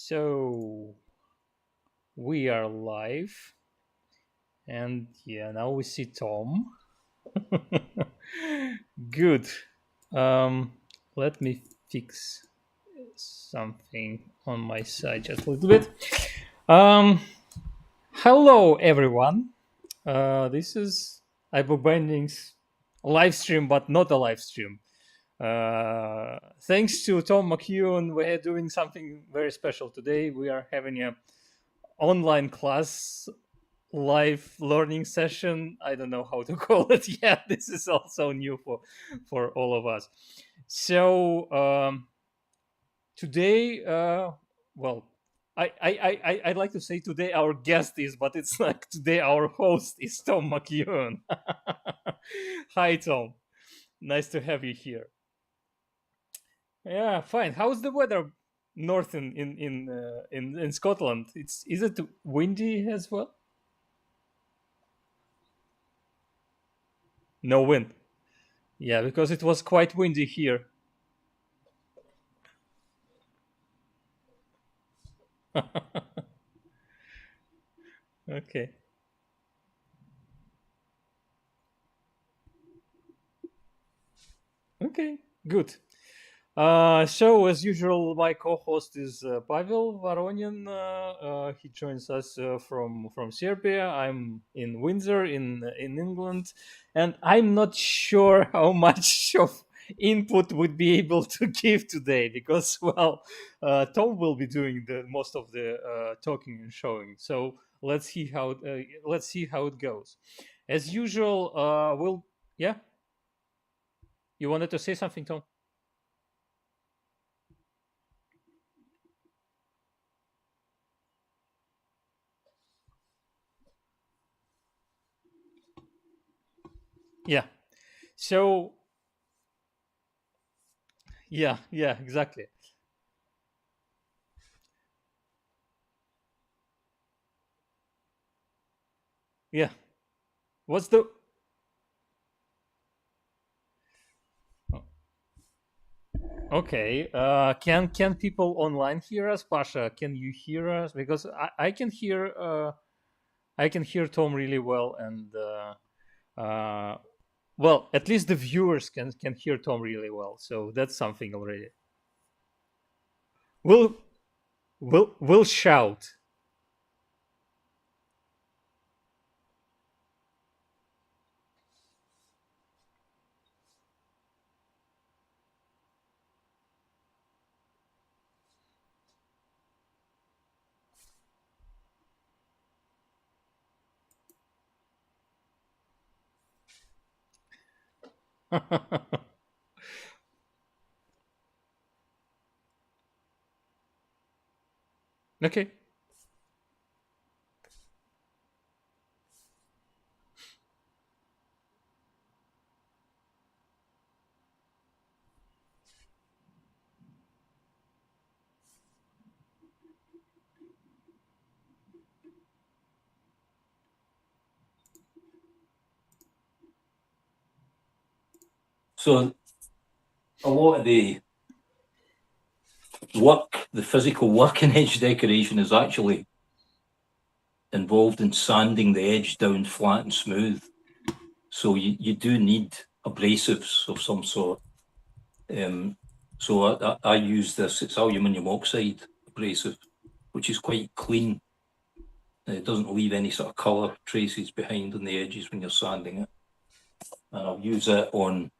So we are live, and yeah, now we see Tom. Good. Um, Let me fix something on my side just a little bit. Hello, everyone. This is iBookBinding's live stream, but not a live stream. Thanks to Tom McEwan, we are doing something very special today. We are having a online class live learning session. I don't know how to call it yet. This is also new for all of us. So today, well, I'd like to say today our guest is, but it's like today our host is Tom McEwan. Hi, Tom. Nice to have you here. Yeah, fine. How's the weather north in Scotland? Is it windy as well? No wind. Yeah, because it was quite windy here. Okay. Okay. Good. So as usual, my co-host is Pavel Voronin. He joins us from Serbia. I'm in Windsor in England, and I'm not sure how much of input would be able to give today because well, Tom will be doing the most of the talking and showing. So let's see how it goes. As usual, we'll yeah. You wanted to say something, Tom? Yeah. So yeah, exactly. Yeah. What's the okay? Can people online hear us, Pasha? Can you hear us? Because I can hear Tom really well, and well, at least the viewers can hear Tom really well. So that's something already. We'll we'll shout. Okay. So a lot of the physical work in edge decoration is actually involved in sanding the edge down flat and smooth. So you do need abrasives of some sort. So I use this, it's aluminium oxide abrasive, which is quite clean. It doesn't leave any sort of colour traces behind on the edges when you're sanding it. And I'll use it on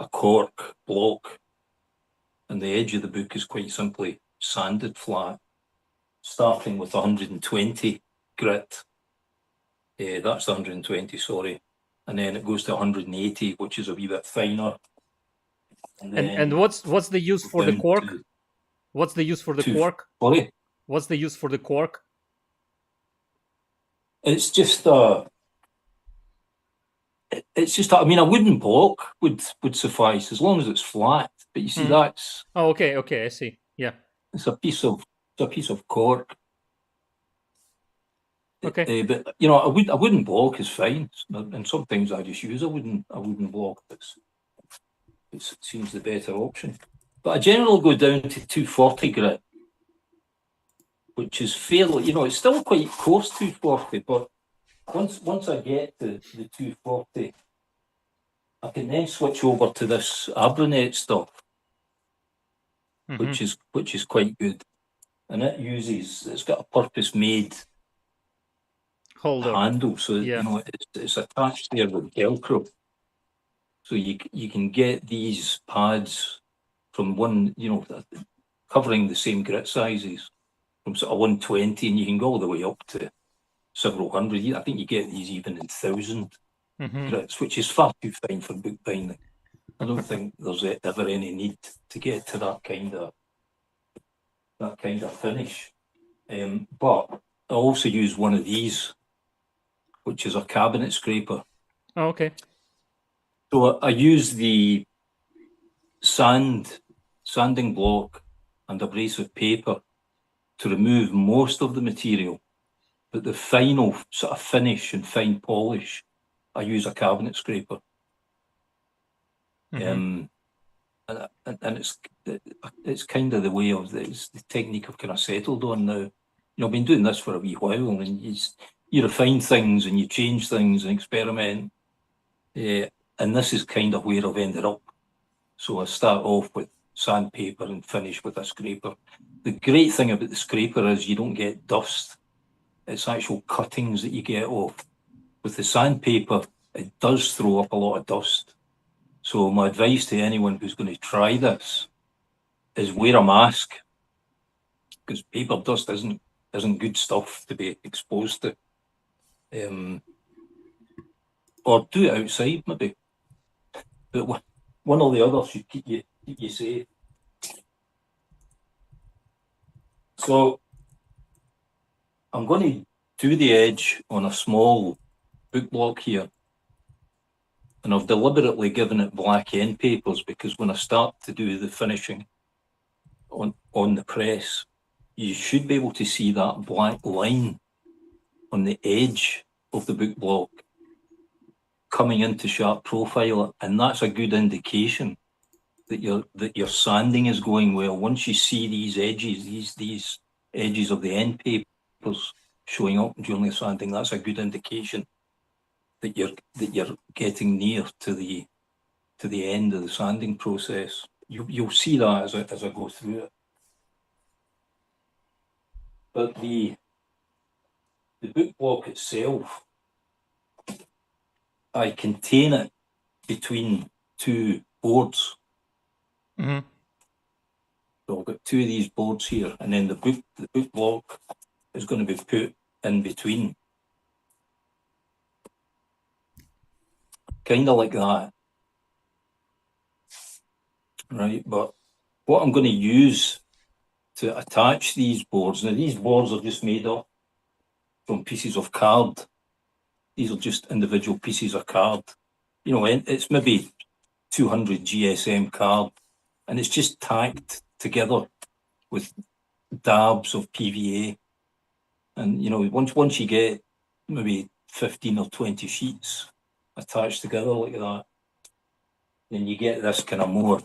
a cork block. And the edge of the book is quite simply sanded flat, starting with 120 grit. That's 120, sorry. And then it goes to 180, which is a wee bit finer. And what's the use for the cork? What's the use for the cork? Sorry? What's the use for the cork? It's just I mean, a wooden block would suffice as long as it's flat. But you see, that's okay, I see. Yeah, it's a piece of cork. Okay. But you know, a wooden block is fine, and sometimes I just use a wooden block. It seems the better option. But I generally go down to 240 grit. which is fairly, you know, it's still quite coarse 240, but once I get to the 240, I can then switch over to this Abranet stuff, which is quite good, and it's got a purpose-made holder handle, so you know it's attached there with Velcro, so you can get these pads from one, you know, covering the same grit sizes from sort of 120, and you can go all the way up to several hundred. I think you get these even in 1,000 grits, which is far too fine for bookbinding. I don't think there's ever any need to get to that kind of finish. But I also use one of these, which is a cabinet scraper. Oh, okay. So I use the sanding block and abrasive paper to remove most of the material, but the final sort of finish and fine polish, I use a cabinet scraper. And it's kind of the way of it's the technique I've kind of settled on now. You know, I've been doing this for a wee while, and you refine things and you change things and experiment. And this is kind of where I've ended up. So I start off with sandpaper and finish with a scraper. The great thing about the scraper is you don't get dust. It's actual cuttings that you get off. With the sandpaper, it does throw up a lot of dust. So my advice to anyone who's going to try this is wear a mask, because paper dust isn't good stuff to be exposed to. Or do it outside maybe. But one or the other should keep you safe. So I'm going to do the edge on a small book block here. And I've deliberately given it black end papers because when I start to do the finishing on the press, you should be able to see that black line on the edge of the book block coming into sharp profile, and that's a good indication that your sanding is going well. Once you see these edges, these edges of the end papers showing up during the sanding, that's a good indication that you're getting near to the end of the sanding process. You'll see that as I go through it. But the book block itself, I contain it between two boards. So I've got two of these boards here, and then the book block is going to be put in between. Kind of like that. Right, but what I'm going to use to attach these boards, now these boards are just made up from pieces of card. These are just individual pieces of card. You know, it's maybe 200 GSM card, and it's just tacked together with dabs of PVA. And, you know, once you get maybe 15 or 20 sheets attached together like that, then you get this kind of more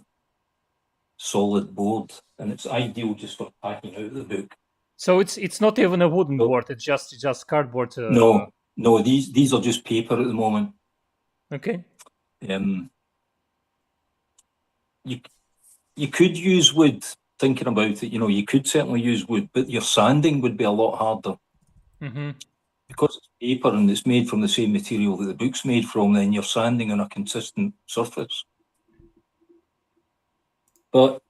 solid board, and it's ideal just for packing out the book. So it's not even a wooden board; it's just cardboard. No, these are just paper at the moment. Okay. You could use wood. Thinking about it, you know, you could certainly use wood, but your sanding would be a lot harder. Because it's paper and it's made from the same material that the book's made from, then you're sanding on a consistent surface. But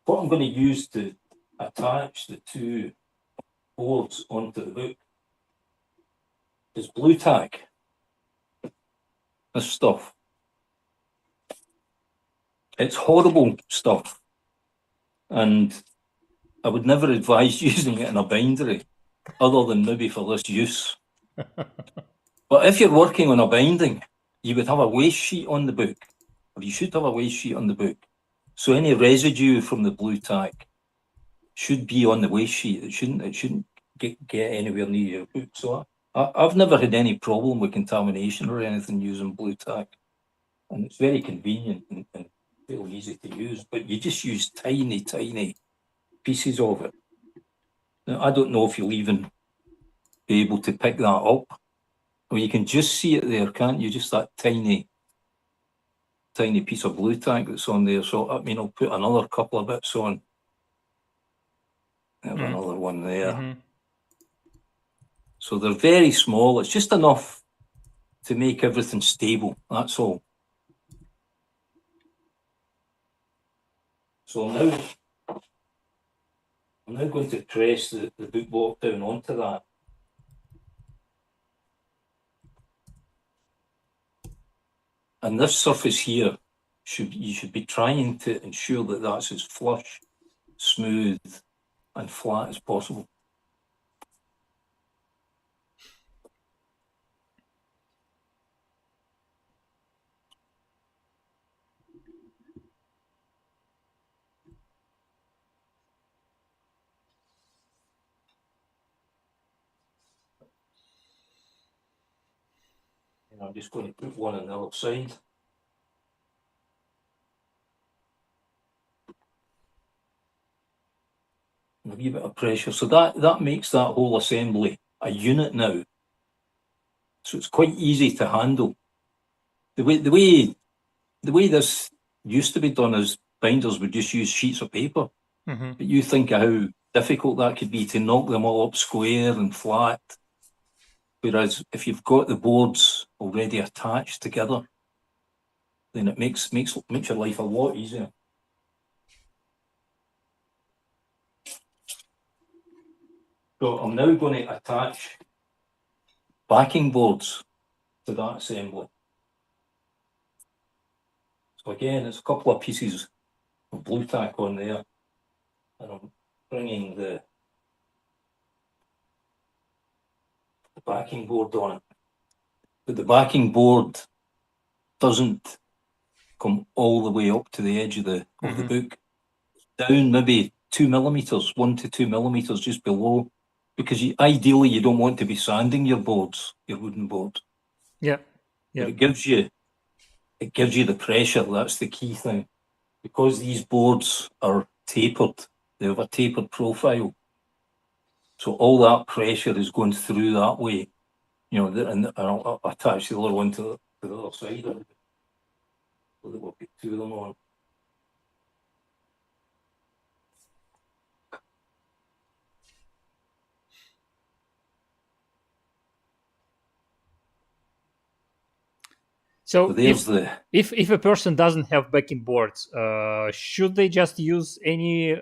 what I'm going to use to attach the two boards onto the book is blue tack. This stuff. It's horrible stuff, and I would never advise using it in a bindery other than maybe for this use. But if you're working on a binding, you would have a waste sheet on the book, or you should have a waste sheet on the book. So any residue from the blue tack should be on the waste sheet. It shouldn't get anywhere near your book. So I've never had any problem with contamination or anything using blue tack, and it's very convenient and fairly easy to use. But you just use tiny pieces of it, Now, I don't know if you'll even be able to pick that up. Well, you can just see it there, can't you? Just that tiny piece of blue tack that's on there. So, I mean, I'll put another couple of bits on. There's another one there. So they're very small. It's just enough to make everything stable. That's all. So I'm now going to press the book block down onto that. And this surface here, you should be trying to ensure that that's as flush, smooth, and flat as possible. And I'm just going to put one on the other side. A wee bit of pressure. So that makes that whole assembly a unit now. So it's quite easy to handle. The way this used to be done is binders would just use sheets of paper. But you think of how difficult that could be to knock them all up square and flat. Whereas if you've got the boards already attached together, then it makes your life a lot easier. So I'm now going to attach backing boards to that assembly. So again, it's a couple of pieces of blue tack on there, and I'm bringing the backing board on it. But the backing board doesn't come all the way up to the edge of the book. Down maybe 2 millimeters, 1 to 2 millimeters just below, because ideally you don't want to be sanding your boards, your wooden boards. Yeah. But it gives you the pressure. That's the key thing. Because these boards are tapered, they have a tapered profile. So all that pressure is going through that way, and I'll attach the other one to the other side of it. So that we'll put two of them on. So there's if a person doesn't have backing boards, should they just use any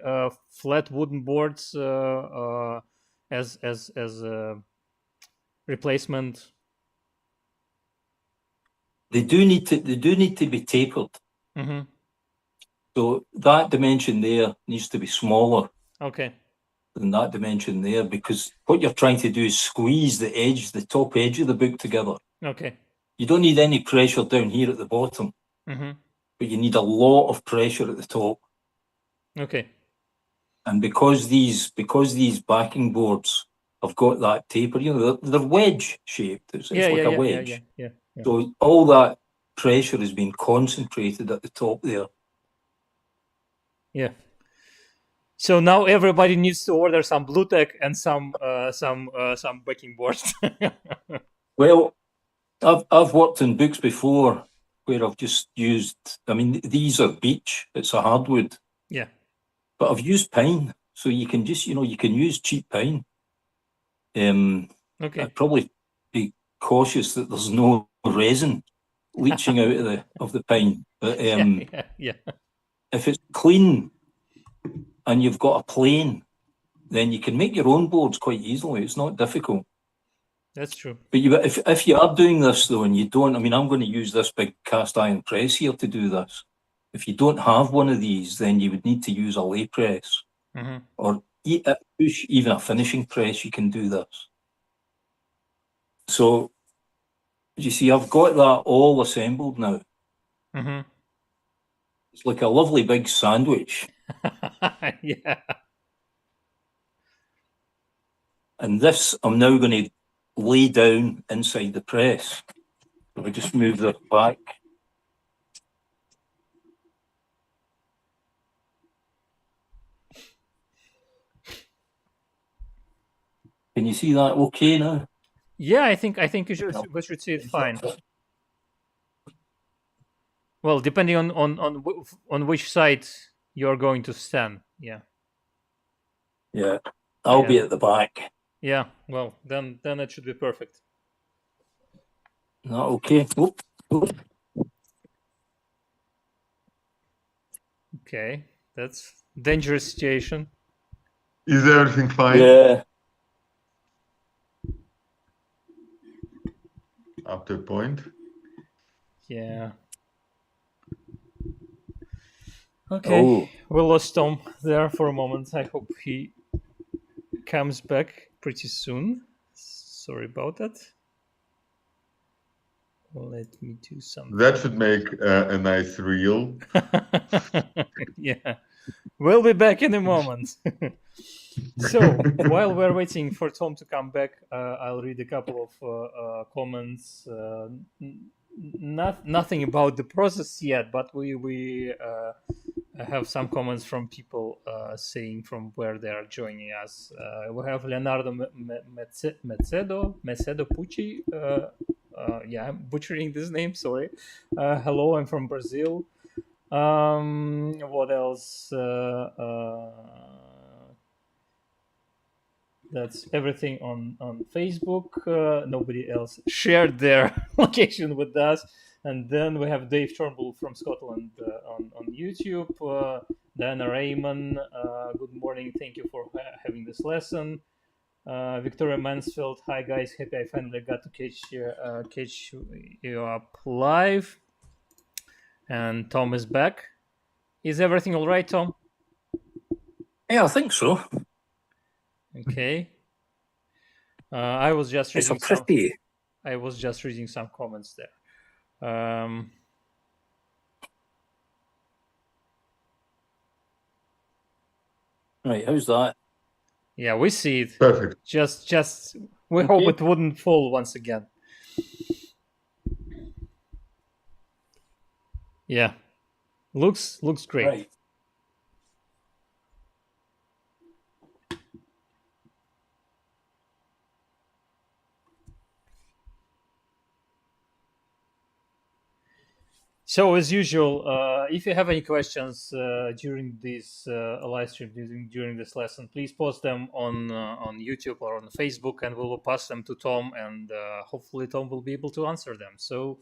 flat wooden boards as replacement? They do need to be tapered. So that dimension there needs to be smaller. Okay. Than that dimension there, because what you're trying to do is squeeze the top edge of the book together. Okay. You don't need any pressure down here at the bottom, but you need a lot of pressure at the top. Okay. And because these backing boards have got that taper, they're wedge shaped. It's like a wedge. Yeah. So all that pressure has been concentrated at the top there. Yeah. So now everybody needs to order some blue tack and some backing boards. Well, I've worked in books before where I've just used. I mean, these are beech. It's a hardwood. Yeah. But I've used pine, so you can just you can use cheap pine. Okay. I'd probably be cautious that there's no resin leaching out of the pine. But yeah. If it's clean and you've got a plane, then you can make your own boards quite easily. It's not difficult. That's true. But if you are doing this though, and you don't, I mean, I'm going to use this big cast iron press here to do this. If you don't have one of these, then you would need to use a lay press, or even a finishing press. You can do this. So you see, I've got that all assembled now. It's like a lovely big sandwich. Yeah. And this, I'm now going to lay down inside the press. If I just move this back. Can you see that okay now? Yeah, I think we should see it fine. Well, depending on which side you're going to stand. Yeah. Yeah, I'll be at the back. Yeah. Well, then it should be perfect. Not okay. Oop. Okay, that's dangerous situation. Is everything fine? Yeah. Up to a point. Yeah. Okay, we lost Tom there for a moment. I hope he comes back pretty soon. Sorry about that. Let me do something. That should make a nice reel. Yeah, we'll be back in a moment. So while we're waiting for Tom to come back, I'll read a couple of comments. Nothing about the process yet, but we have some comments from people saying from where they are joining us. We have Leonardo Mecedo Pucci. Yeah, I'm butchering this name, sorry. Hello, I'm from Brazil. What else? That's everything on Facebook. Nobody else shared their location with us. And then we have Dave Turnbull from Scotland on YouTube. Diana Raymond, good morning. Thank you for having this lesson. Victoria Mansfield, hi guys. Happy I finally got to catch you up live. And Tom is back. Is everything all right, Tom? Yeah, I think so. Okay. I was just reading some comments there. Right, how's that? Yeah, we see it. Perfect. Just we hope it wouldn't fall once again. Yeah. Looks great. Right. So as usual, if you have any questions during this live stream, during this lesson, please post them on YouTube or on Facebook, and we will pass them to Tom, and hopefully Tom will be able to answer them. So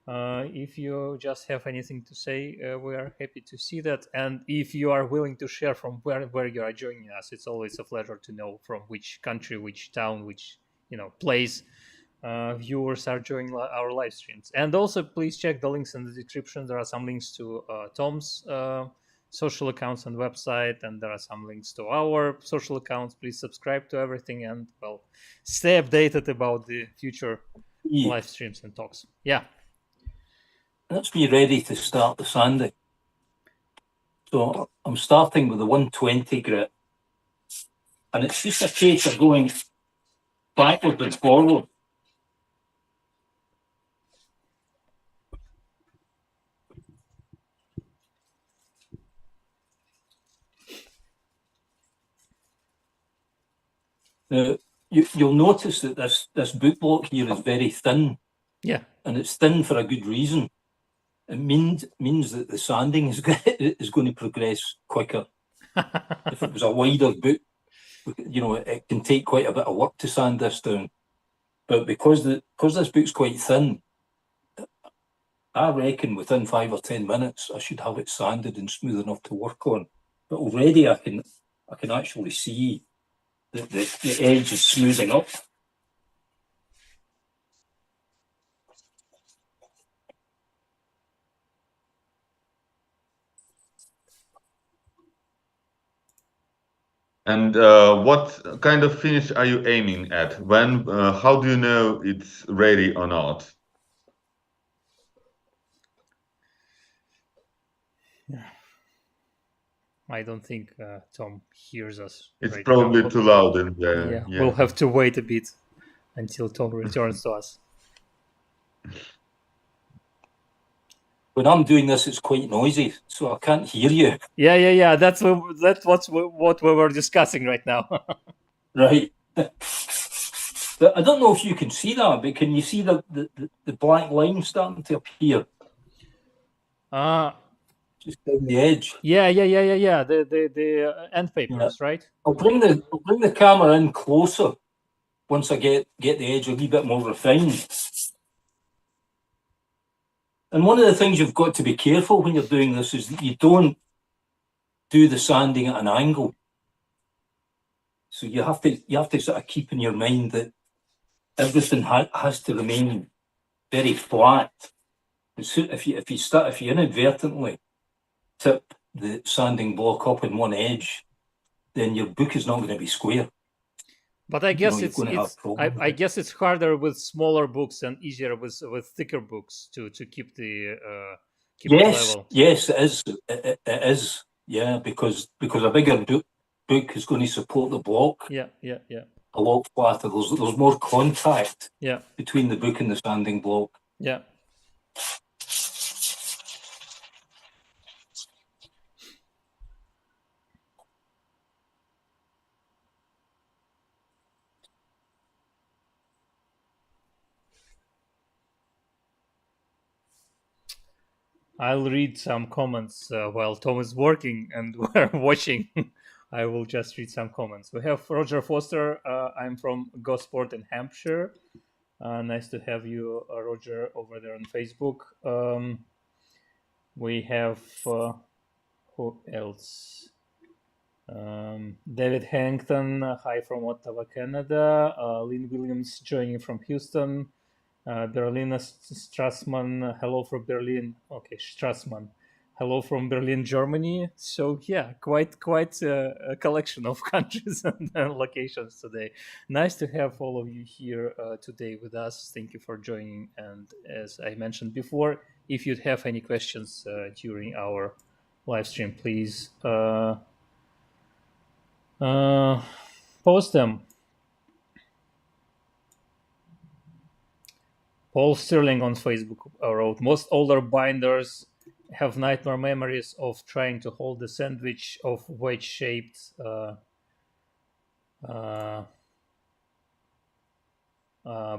if you just have anything to say, we are happy to see that. And if you are willing to share from where you are joining us, it's always a pleasure to know from which country, which town, which place viewers are joining our live streams. And also please check the links in the description. There are some links to Tom's social accounts and website, and there are some links to our social accounts. Please subscribe to everything, and well, stay updated about the future live streams and talks. Yeah, let's be ready to start the sanding. So I'm starting with the 120 grit, and it's just a case of going backward and forward. Now, you'll notice that this boot block here is very thin. Yeah. And it's thin for a good reason. It means that the sanding is going to progress quicker. If it was a wider boot, it can take quite a bit of work to sand this down. But because this boot's quite thin, I reckon within 5 or 10 minutes I should have it sanded and smooth enough to work on. But already I can actually see that the edge is smoothing up. And what kind of finish are you aiming at? How do you know it's ready or not? I don't think Tom hears us. It's right probably now. Too loud in there. Yeah, we'll have to wait a bit until Tom returns to us. When I'm doing this, it's quite noisy, so I can't hear you. Yeah. That's what we were discussing right now. Right. I don't know if you can see that, but can you see the black line starting to appear? Just down the edge. Yeah. The end papers, right? I'll bring the camera in closer once I get the edge a wee bit more refined. And one of the things you've got to be careful when you're doing this is that you don't do the sanding at an angle. So you have to sort of keep in your mind that everything has to remain very flat. If you inadvertently tip the sanding block up in one edge, then your book is not going to be square. But I guess I guess it's harder with smaller books and easier with thicker books to keep the level. Yes, it is. It is. Yeah, because a bigger book is going to support the block. Yeah. A lot flatter. There's more contact. Yeah. Between the book and the sanding block. Yeah. I'll read some comments while Tom is working and we're watching. I will just read some comments. We have Roger Foster. I'm from Gosport in Hampshire. Nice to have you, Roger, over there on Facebook. We have who else? David Hankton. Hi from Ottawa, Canada. Lynn Williams joining from Houston. Berlina Strassman, hello from Berlin. Okay, Strassman, hello from Berlin, Germany. So yeah, quite a collection of countries and locations today. Nice to have all of you here today with us. Thank you for joining. And as I mentioned before, if you'd have any questions during our live stream, please post them. Paul Sterling on Facebook wrote, most older binders have nightmare memories of trying to hold the sandwich of wedge-shaped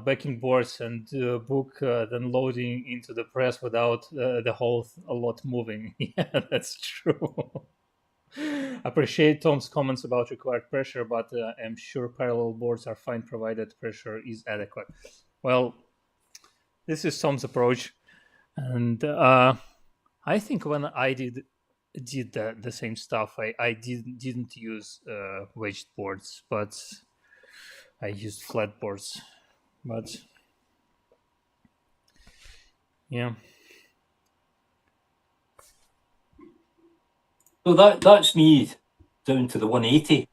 backing boards and book, then loading into the press without the whole lot moving. Yeah, that's true. Appreciate Tom's comments about required pressure, but I'm sure parallel boards are fine provided pressure is adequate. Well, this is Tom's approach, and I think when I did the same stuff, I didn't use wedged boards, but I used flat boards. But yeah. So that's me down to the 180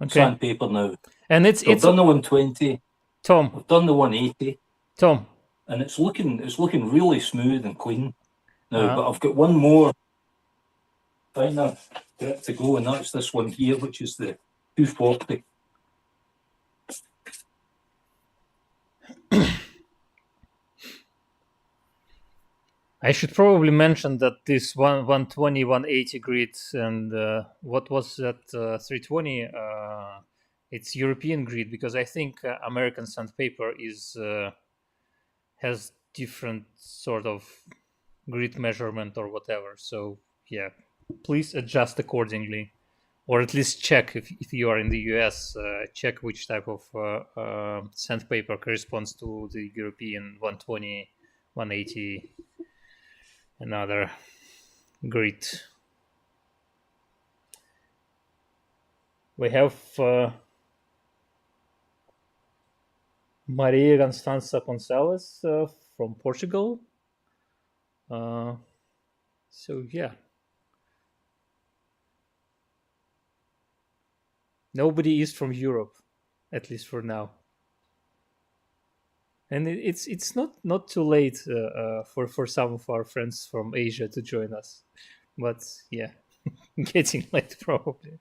sandpaper now. And it's done the 120. Tom. I've done the 180. Tom. And it's looking really smooth and clean now. But I've got one more finer to go, and that's this one here, which is the 240. I should probably mention that this 120, 180 grid and what was that 320? It's European grid, because I think American sandpaper has different sort of grid measurement or whatever. So yeah, please adjust accordingly, or at least check if you are in the US. Check which type of sandpaper corresponds to the European 120, 180. Another grid. We have Maria Constanza Gonzalez from Portugal. So yeah, nobody is from Europe, at least for now. And it's not too late for some of our friends from Asia to join us, but yeah, getting late probably.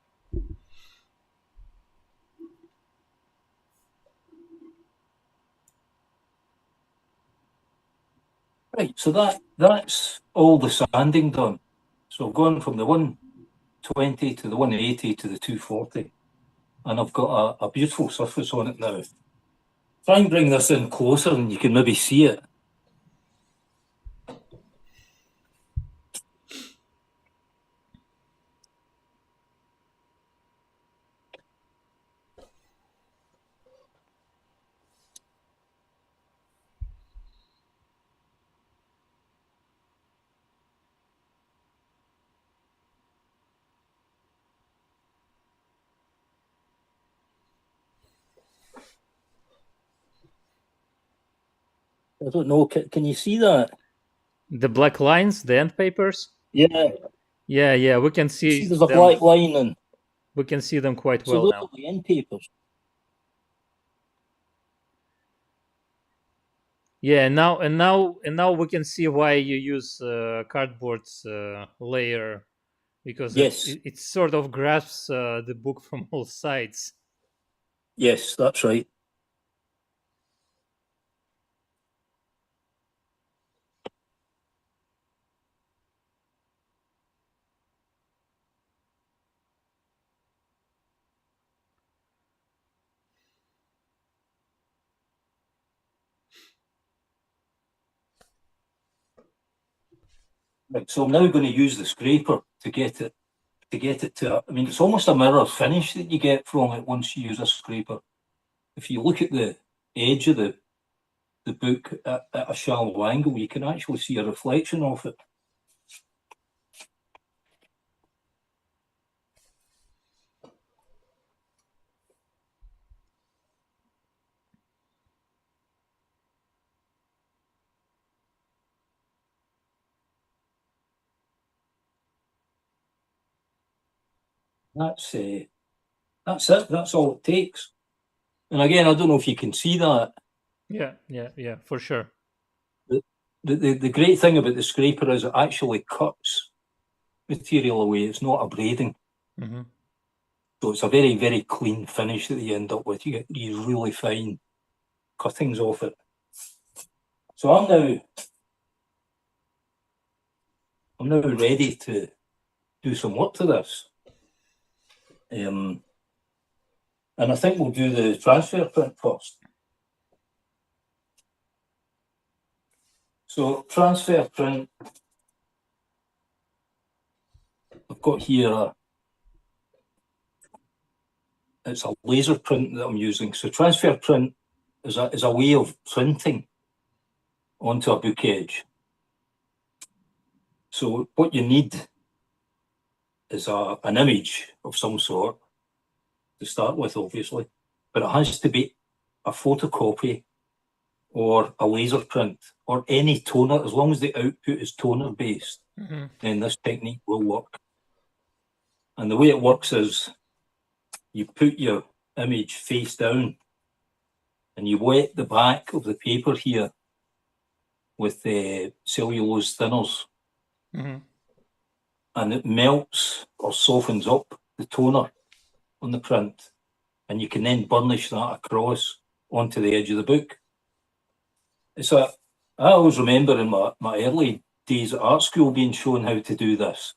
Right, so that's all the sanding done. So I've gone from the 120 to the 180 to the 240. and I've got a beautiful surface on it now. Try and bring this in closer and you can maybe see it. I don't know, can you see that? The black lines, the end papers? Yeah. Yeah, we can see There's a them. black line and We can see them quite so well those now. are the end papers. Yeah, now we can see why you use cardboard's layer, because Yes. it sort of grasps the book from all sides. Yes, that's right. Right, so I'm now going to use the scraper to get it to, I mean, it's almost a mirror finish that you get from it once you use a scraper. If you look at the edge of the book at a shallow angle, you can actually see a reflection of it. That's it. That's all it takes. And again, I don't know if you can see that. Yeah, for sure. The great thing about the scraper is it actually cuts material away. It's not abrading. Mm-hmm. So it's a very, very clean finish that you end up with. You get these really fine cuttings off it. So I'm now ready to do some work to this. And I think we'll do the transfer print first. So transfer print, I've got here it's a laser print that I'm using. So transfer print is a way of printing onto a book edge. So what you need is an image of some sort to start with, obviously, but it has to be a photocopy or a laser print or any toner. As long as the output is toner based, then this technique will work. And the way it works is you put your image face down and you wet the back of the paper here with the cellulose thinners, and it melts or softens up the toner on the print, and you can then burnish that across onto the edge of the book. I always remember in my early days at art school being shown how to do this,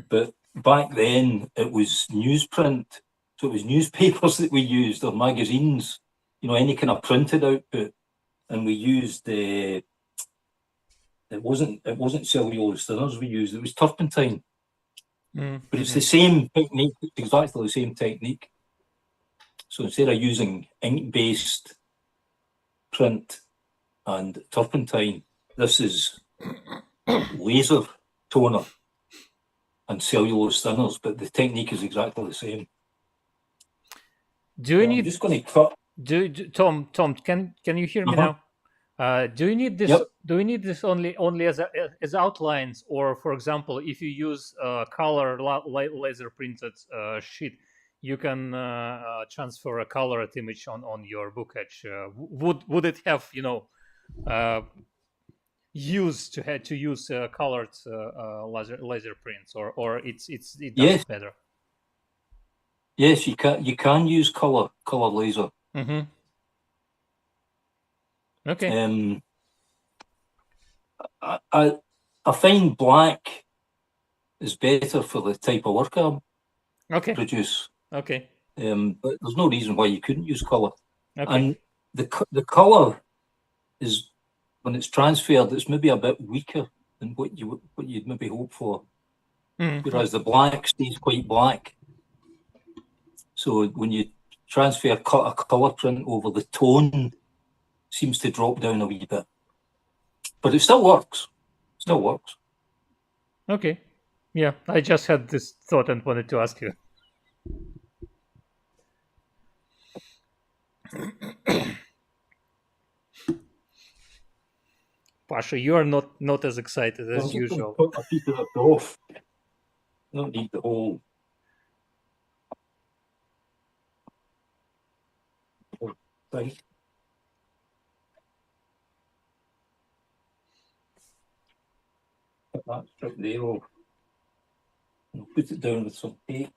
but back then it was newsprint, so it was newspapers that we used, or magazines, any kind of printed output, and we used it wasn't cellulose thinners we used, it was turpentine. But it's the same technique, it's exactly the same technique. So instead of using ink-based print and turpentine, this is laser toner and cellulose thinners, but the technique is exactly the same. Do you need? I'm just going to cut. Tom, can you hear me now? Do you need this? Yep. Do you need this only as outlines, or for example, if you use color laser printed sheet, you can transfer a colored image on your book edge? Would it have use to use colored laser prints, or it does better? Yes, you can use color laser. Okay. I find black is better for the type of work I produce. Okay. But there's no reason why you couldn't use colour. Okay. And the colour is, when it's transferred, it's maybe a bit weaker than what you'd maybe hope for. Whereas the black stays quite black. So when you transfer a colour print over, the tone seems to drop down a wee bit. But it still works. Still works. Okay. Yeah, I just had this thought and wanted to ask you. Pasha, you are not as excited as usual. Put a piece of it off. I don't need the whole thing. Put that strip there off. And put it down with some tape.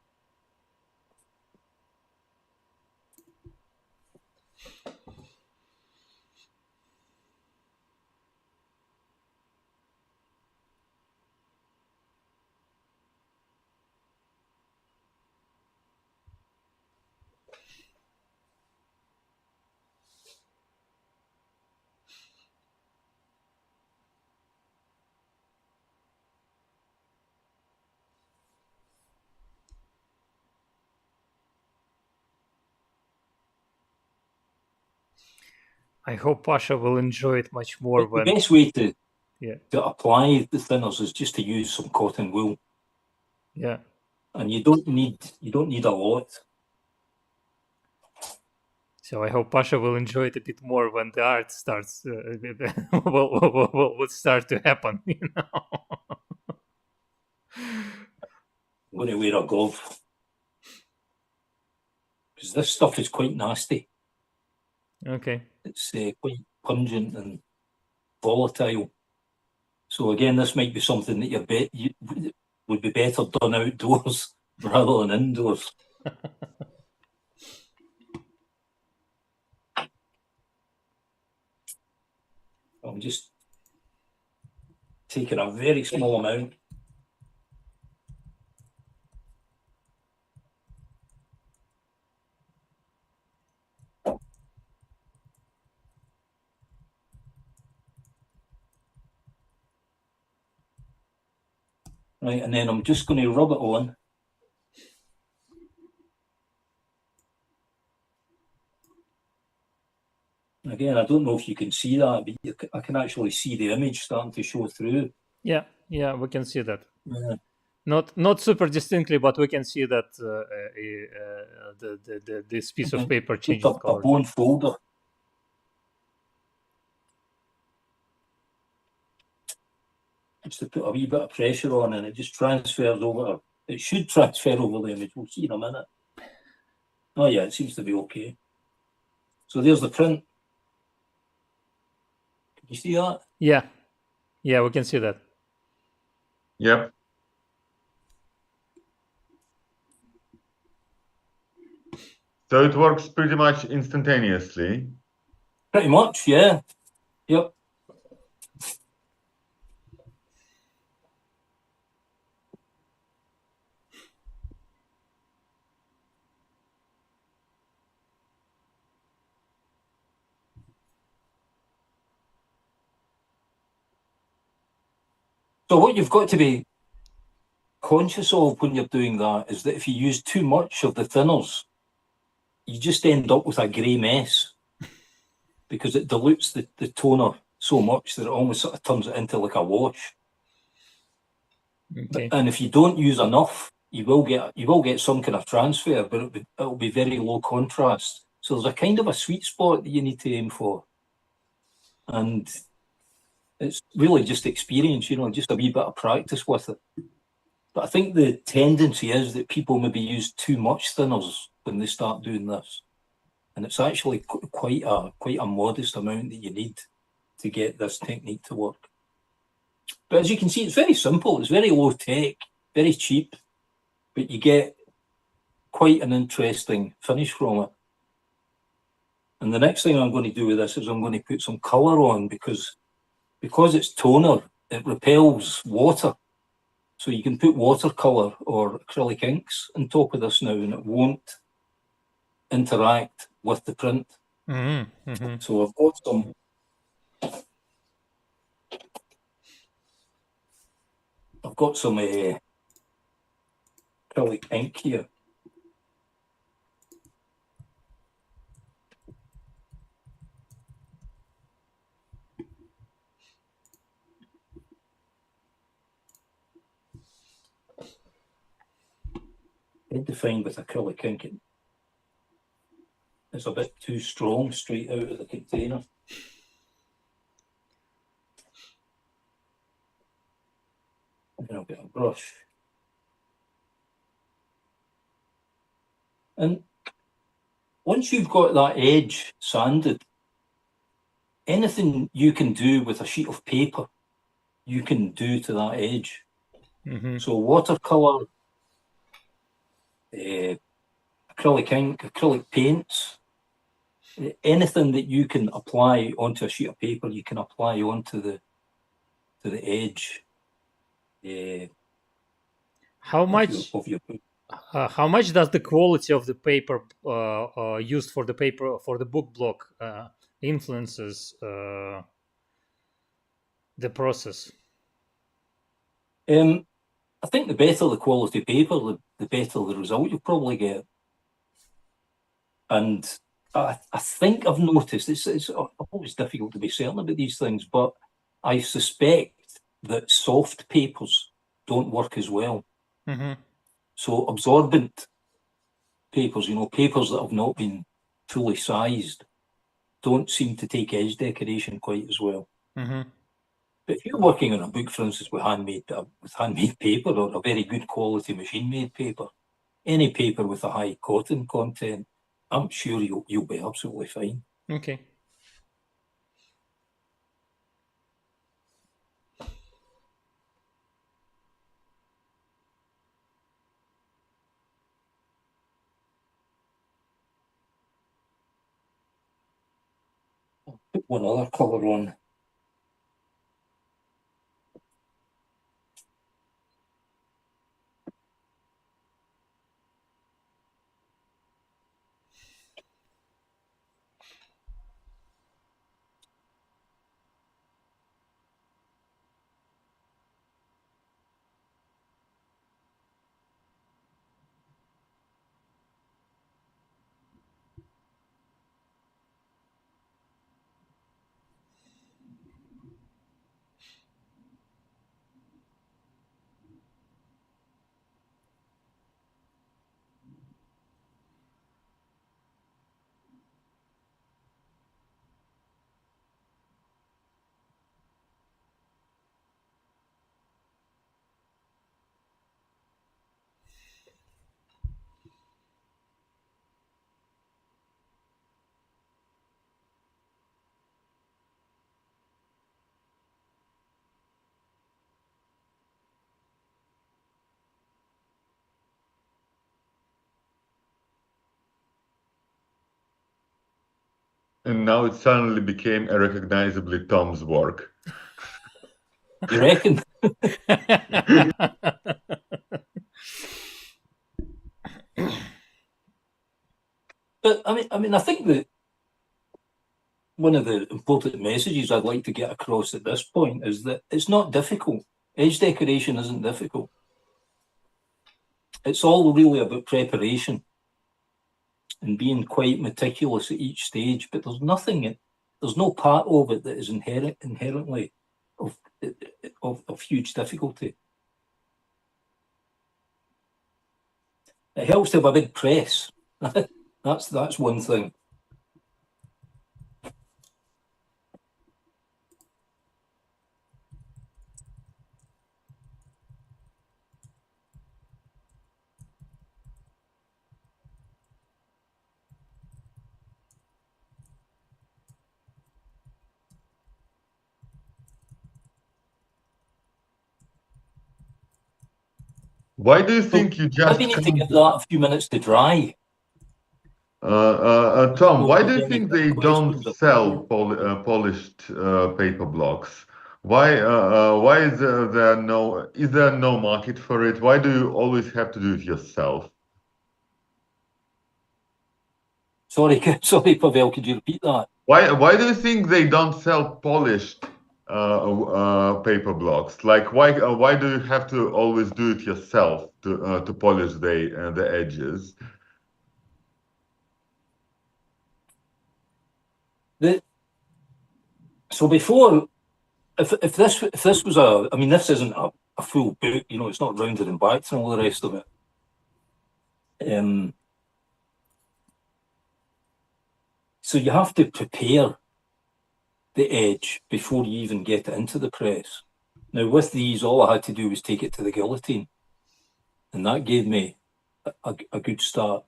I hope Pasha will enjoy it much more The when best way to yeah. to apply the thinners is just to use some cotton wool. Yeah. And you don't need a lot. So I hope Pasha will enjoy it a bit more when the art starts will start to happen, you know. I'm going to wear a glove. Because this stuff is quite nasty. Okay. It's quite pungent and volatile. So again, this might be something that you would be better done outdoors rather than indoors. I'm just taking a very small amount. Right, and then I'm just going to rub it on. Again, I don't know if you can see that, but I can actually see the image starting to show through. Yeah, we can see that. Yeah. Not super distinctly, but we can see that this piece of paper changes color. A bone folder. Just to put a wee bit of pressure on, and it just transfers over. It should transfer over the image. We'll see in a minute. Oh yeah, it seems to be okay. So there's the print. Can you see that? Yeah, we can see that. Yep. So it works pretty much instantaneously. Pretty much, yeah. Yep. So what you've got to be conscious of when you're doing that is that if you use too much of the thinners, you just end up with a grey mess because it dilutes the toner so much that it almost sort of turns it into like a wash. Okay. And if you don't use enough, you will get some kind of transfer, but it'll be very low contrast. So there's a kind of a sweet spot that you need to aim for. And it's really just experience, just a wee bit of practice with it. But I think the tendency is that people maybe use too much thinners when they start doing this. And it's actually quite a modest amount that you need to get this technique to work. But as you can see, it's very simple. It's very low tech, very cheap, but you get quite an interesting finish from it. And the next thing I'm going to do with this is I'm going to put some colour on because it's toner, it repels water. So you can put watercolour or acrylic inks on top of this now and it won't interact with the print. So I've got some acrylic ink here. I tend to find with acrylic ink it's a bit too strong straight out of the container. And then I'll get a brush. And once you've got that edge sanded, anything you can do with a sheet of paper, you can do to that edge. So watercolor, acrylic ink, acrylic paints, anything that you can apply onto a sheet of paper, you can apply onto the edge. How much of your book. How much does the quality of the paper used for the book block influences the process? I think the better the quality paper, the better the result you'll probably get. And I think I've noticed, it's always difficult to be certain about these things, but I suspect that soft papers don't work as well. So absorbent papers, papers that have not been fully sized, don't seem to take edge decoration quite as well. But if you're working on a book, for instance, with handmade paper or a very good quality machine-made paper, any paper with a high cotton content, I'm sure you'll be absolutely fine. Okay. I'll put one other colour on. And now it suddenly became a recognizably Tom's work. You reckon? But I mean, I think that one of the important messages I'd like to get across at this point is that it's not difficult. Edge decoration isn't difficult. It's all really about preparation and being quite meticulous at each stage, but there's no part of it that is inherently of huge difficulty. It helps to have a big press. That's one thing. Why do you think you just Maybe need to give that a few minutes to dry. Tom, why do you think they don't questions sell polished paper blocks? Why is there no market for it? Why do you always have to do it yourself? Sorry, Pavel, could you repeat that? Why do you think they don't sell polished paper blocks? Like why do you have to always do it yourself to polish the edges? So before, if this was I mean, this isn't a full book, you know, it's not rounded and backed and all the rest of it. So you have to prepare the edge before you even get it into the press. Now with these, all I had to do was take it to the guillotine, and that gave me a good start.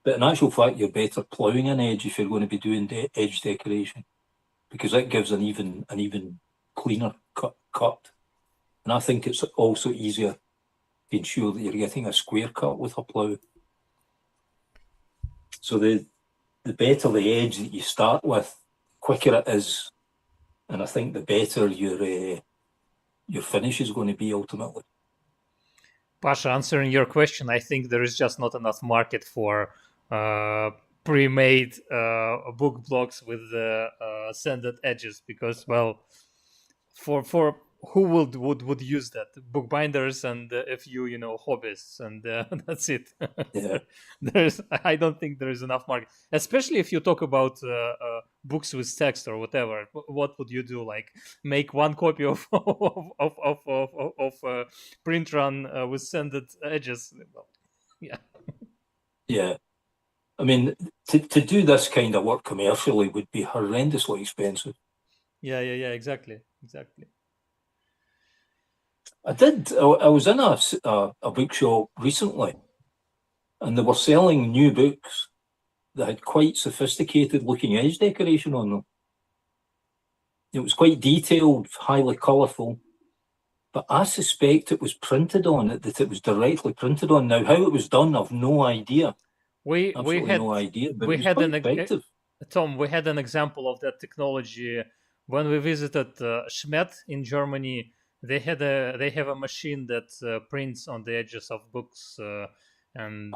But in actual fact, you're better ploughing an edge if you're going to be doing edge decoration, because that gives an even cleaner cut. And I think it's also easier to ensure that you're getting a square cut with a plough. So the better the edge that you start with, quicker it is, and I think the better your finish is going to be ultimately. Pasha, answering your question, I think there is just not enough market for pre-made book blocks with sanded edges, because, well, for who would use that? Bookbinders and a few, hobbyists, and that's it. Yeah. I don't think there is enough market, especially if you talk about books with text or whatever. What would you do? Like make one copy of print run with sanded edges? Well, yeah. Yeah. I mean, to do this kind of work commercially would be horrendously expensive. Yeah, exactly. I was in a bookshop recently, and they were selling new books that had quite sophisticated looking edge decoration on them. It was quite detailed, highly colourful, but I suspect it was printed on it, that it was directly printed on. Now, how it was done, I've no idea. We had no idea, but we it was had quite an effective. Tom, we had an example of that technology when we visited Schmet in Germany. They have a machine that prints on the edges of books, and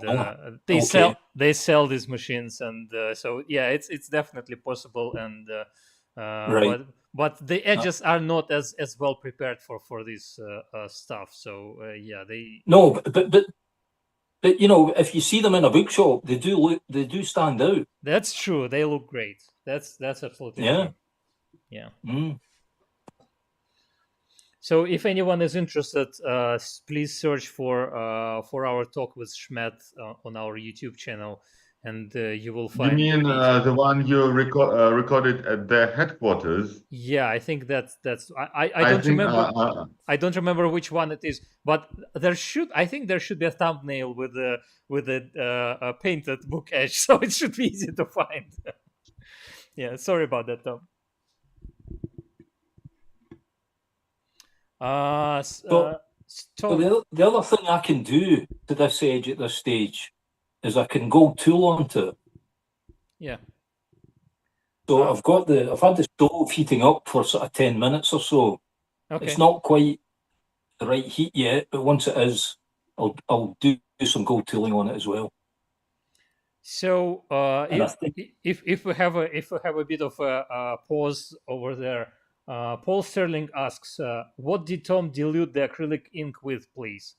they sell these machines, and so yeah, it's definitely possible, and Right. but the edges are not as well prepared for this stuff. So yeah, no, but you know, if you see them in a bookshop, they do stand out. That's true. They look great. That's absolutely true. Yeah. Mm. So if anyone is interested, please search for our talk with Schmet on our YouTube channel, and you will find. You mean the one you recorded at their headquarters? Yeah, I think that's. I don't remember. I don't remember which one it is, but I think there should be a thumbnail with a painted book edge, so it should be easy to find. Yeah, sorry about that, Tom. So the other thing I can do to this edge at this stage is I can go tool onto it. Yeah. So I've had the stove heating up for sort of 10 minutes or so. Okay. It's not quite the right heat yet, but once it is, I'll do some gold tooling on it as well. So if we have a bit of a pause over there, Paul Sterling asks, "What did Tom dilute the acrylic ink with, please?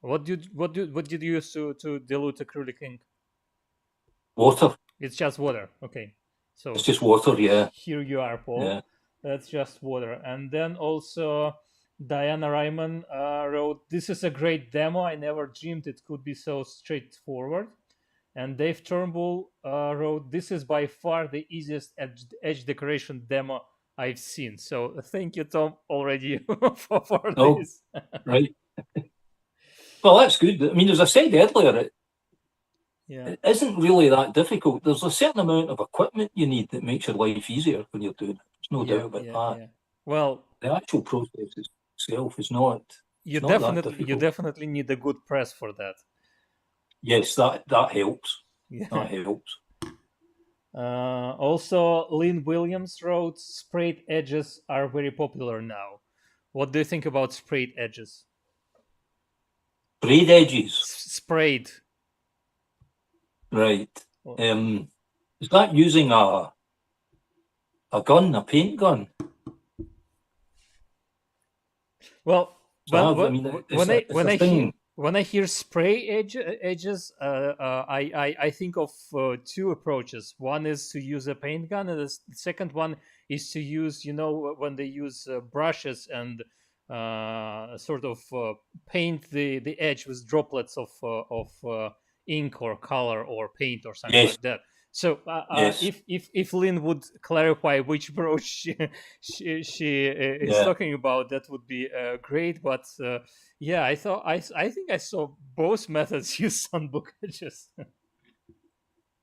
What did you use to dilute acrylic ink?" Water. It's just water. Okay, so it's just water. Yeah. Here you are, Paul. Yeah. That's just water. And then also Diana Ryman wrote, "This is a great demo. I never dreamed it could be so straightforward." And Dave Turnbull wrote, "This is by far the easiest edge decoration demo I've seen." So thank you, Tom, already for this. Right. Well, that's good. I mean, as I said earlier, it isn't really that difficult. There's a certain amount of equipment you need that makes your life easier when you're doing it. There's no doubt about that. Yeah. Well, the actual process itself is not. You definitely need a good press for that. Yes, that helps. Yeah. That helps. Also, Lynn Williams wrote, "Sprayed edges are very popular now. What do you think about sprayed edges?" Sprayed edges? Sprayed. Right. Is that using a gun, a paint gun? Well, So when I mean, when it's a thing. when I hear spray edges, I think of two approaches. One is to use a paint gun, and the second one is to use, when they use brushes and sort of paint the edge with droplets of ink or color or paint or something Yes, like that. So yes, if Lynn would clarify which approach she is yeah, talking about, that would be great. But yeah, I think I saw both methods used on book edges.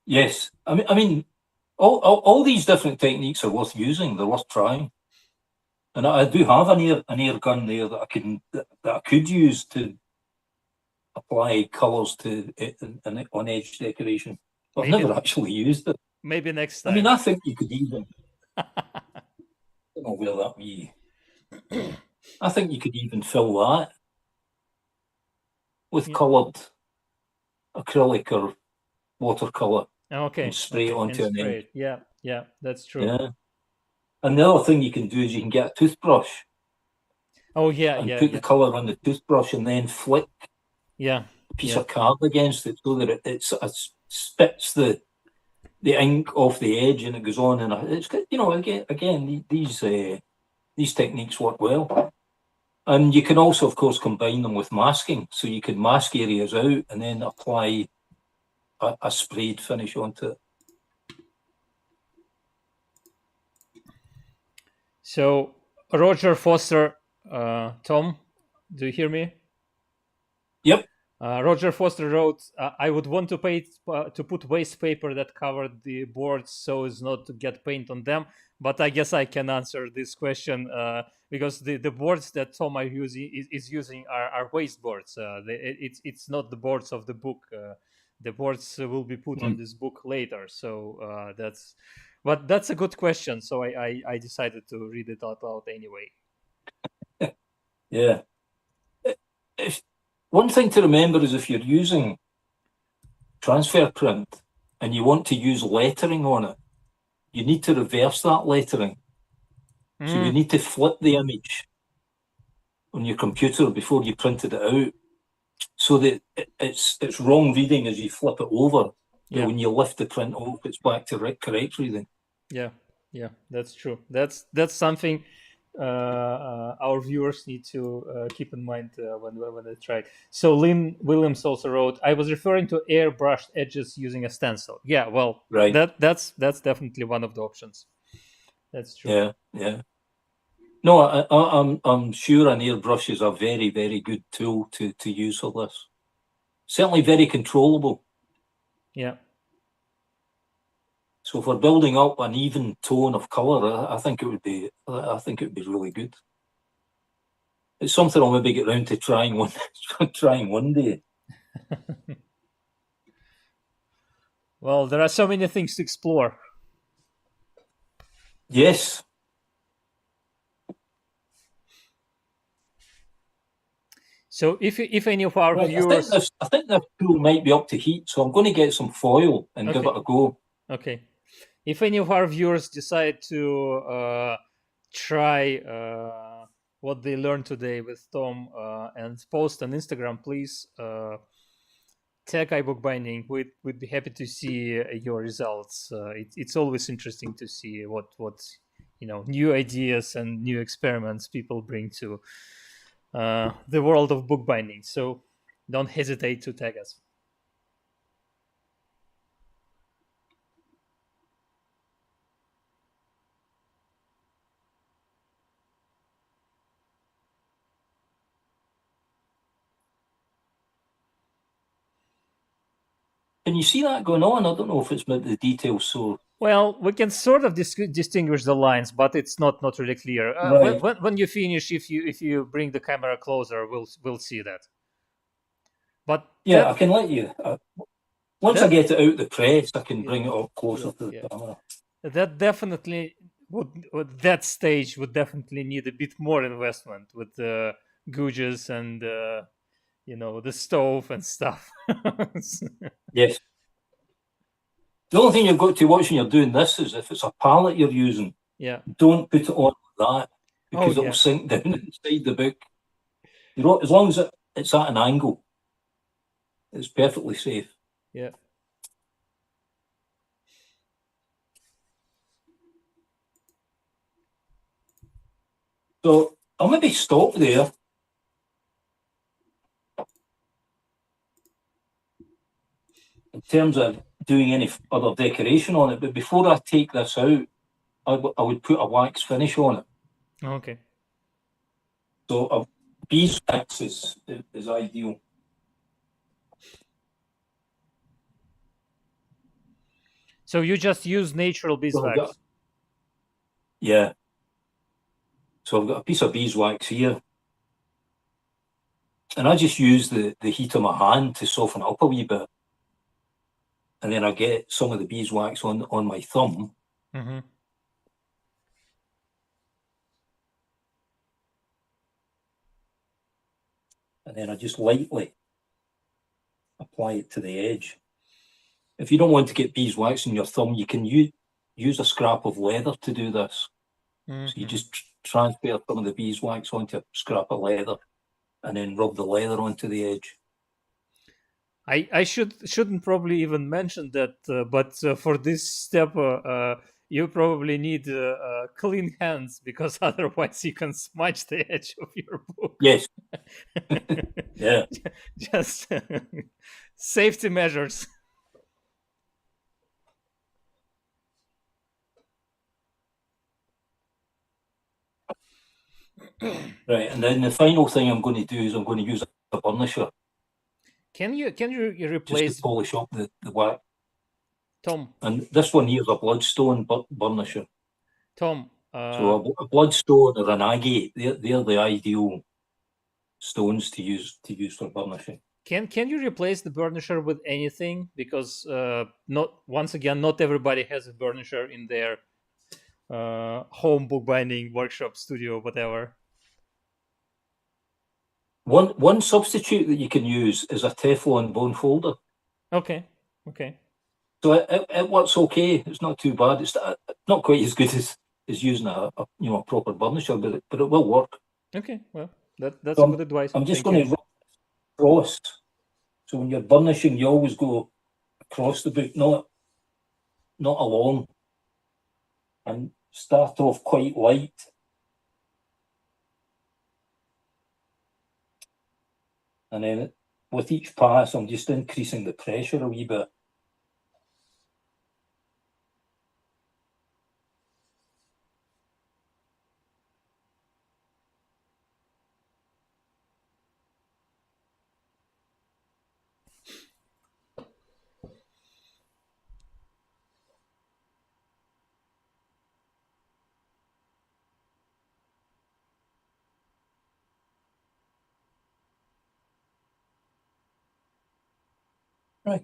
yes. I mean, all these different techniques are worth using. They're worth trying. And I do have an air gun there that I could use to apply colours to on edge decoration. But I've maybe never actually used it. maybe next I mean, time. I think you could even, I don't know where that be. I think you could even fill that with Yeah. coloured acrylic or watercolour and Okay. spray it Okay. And onto an spray edge. it. Yeah. Yeah. That's true. Yeah. And the other thing you can do is you can get a toothbrush Oh yeah. and Yeah. put the Yeah. colour on the toothbrush and then flick Yeah. a piece Yeah. of card against it so that it spits the ink off the edge and it goes on. And it's, again these techniques work well. And you can also, of course, combine them with masking. So you can mask areas out and then apply a sprayed finish onto it. So Roger Foster, Tom, do you hear me? Yep. Roger Foster wrote, "I would want to put waste paper that covered the boards so as not to get paint on them." But I guess I can answer this question because the boards that Tom is using are waste boards. It's not the boards of the book. The boards will be put on this book later. So that's a good question. So I decided to read it out loud anyway. Yeah. One thing to remember is if you're using transfer print and you want to use lettering on it, you need to reverse that lettering. So you need to flip the image on your computer before you printed it out, so that it's wrong reading as you flip it over. But Yeah. when you lift the print off, it's back to correct reading. Yeah, that's true. That's something our viewers need to keep in mind when they try. So Lynn Williams also wrote, "I was referring to airbrushed edges using a stencil." Yeah, well, Right. that's definitely one of the options. That's true. Yeah, yeah. No, I'm sure an airbrush is a very, very good tool to use for this. Certainly very controllable. Yeah. So if we're building up an even tone of colour, I think it would be really good. It's something I'll maybe get round to trying one day. Well, there are so many things to explore. Yes. So if any of our viewers, I think this tool might be up to heat, so I'm going to get some foil and give it a go. Okay. If any of our viewers decide to try what they learned today with Tom and post on Instagram, please tag iBookBinding. We'd be happy to see your results. It's always interesting to see what new ideas and new experiments people bring to the world of bookbinding. So don't hesitate to tag us. Can you see that going on? I don't know if it's maybe the details. So well, we can sort of distinguish the lines, but it's not really clear. right. When you finish, if you bring the camera closer, we'll see that. But yeah, I can let you. Once I get it out the press, I can bring it up closer to the camera. That definitely would that stage would definitely need a bit more investment with the gouges and the stove and stuff. Yes. The only thing you've got to watch when you're doing this is if it's a palette you're using, Yeah. don't put it on like that because Oh, it'll sink down inside the book. You know, as long as it's at an angle, it's perfectly safe. Yeah. So I'll maybe stop there. In terms of doing any other decoration on it, but before I take this out, I would put a wax finish on it. Okay. So a beeswax is ideal. So you just use natural beeswax? Yeah. So I've got a piece of beeswax here. And I just use the heat of my hand to soften it up a wee bit. And then I get some of the beeswax on my thumb. Mm-hmm. And then I just lightly apply it to the edge. If you don't want to get beeswax in your thumb, you can use a scrap of leather to do this. Mm-hmm. So you just transfer some of the beeswax onto a scrap of leather and then rub the leather onto the edge. I shouldn't probably even mention that, but for this step, you probably need clean hands because otherwise you can smudge the edge of your book. Yes. Yeah. Just safety measures. Right, and then the final thing I'm going to do is I'm going to use a burnisher. Can you replace just to polish up the wax? Tom? And this one here is a bloodstone burnisher. Tom. So a bloodstone or an agate, they're the ideal stones to use for burnishing. Can you replace the burnisher with anything? Because not everybody has a burnisher in their home bookbinding workshop, studio, whatever. One substitute that you can use is a Teflon bone folder. Okay. So it works okay. It's not too bad. It's not quite as good as using a proper burnisher, but it will work. Okay, well that's a good advice. I'm just going to rub across. So when you're burnishing, you always go across the book, not along, and start off quite light. And then with each pass, I'm just increasing the pressure a wee bit. Right.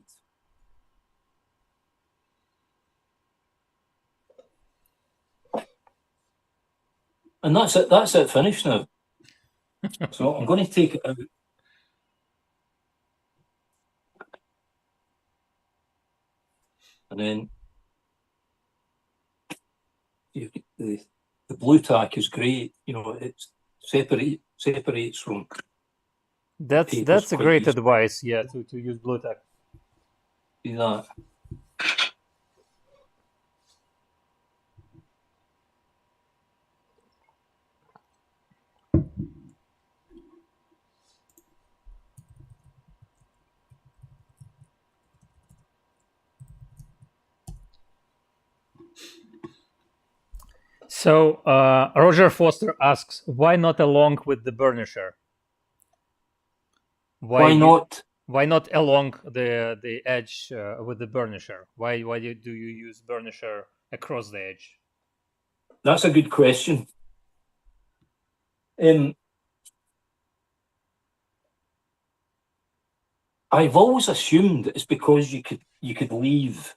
And that's it finished now. So I'm going to take it out. And then the blue tack is great. It separates from. That's a great advice. Yeah, to use blue tack. See that. So Roger Foster asks, why not along with the burnisher? Why not? Why not along the edge with the burnisher? Why do you use burnisher across the edge? That's a good question. I've always assumed it's because you could leave.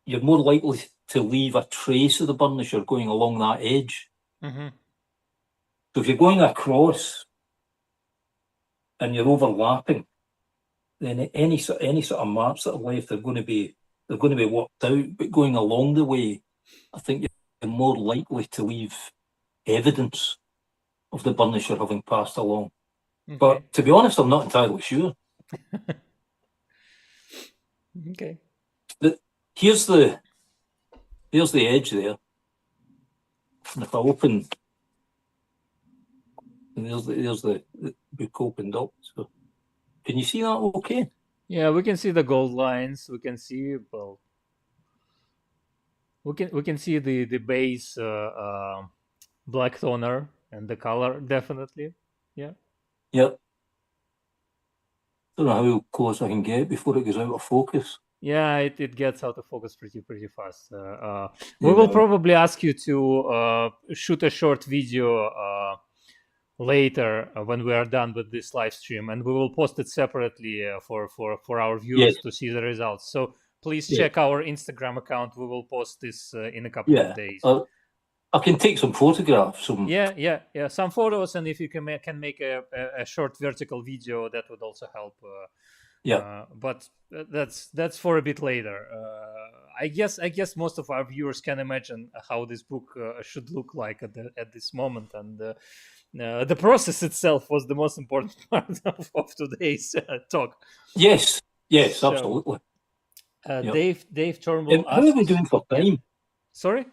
You're more likely to leave a trace of the burnisher going along that edge. Mm-hmm. So if you're going across and you're overlapping, then any sort of marks that are left are going to be they're going to be worked out. But going along the way, I think you're more likely to leave evidence of the burnisher having passed along. Okay. But to be honest, I'm not entirely sure. Okay. Here's the edge there. And if I open, and there's the book opened up. So can you see that okay? Yeah, we can see the gold lines. We can see, well, we can see the base black toner and the color, definitely. Yeah. Yep. Don't know how close I can get before it goes out of focus. Yeah, it gets out of focus pretty fast. We will probably ask you to shoot a short video later when we are done with this live stream, and we will post it separately for our viewers to see the results. So please check our Instagram account. We will post this in a couple of days. I can take some photographs. Some photos, and if you can make a short vertical video, that would also help. But that's for a bit later. I guess most of our viewers can imagine how this book should look like at this moment, and the process itself was the most important part of today's talk. Yes, so, absolutely. Dave Turnbull how are we doing for time? Yeah. Sorry?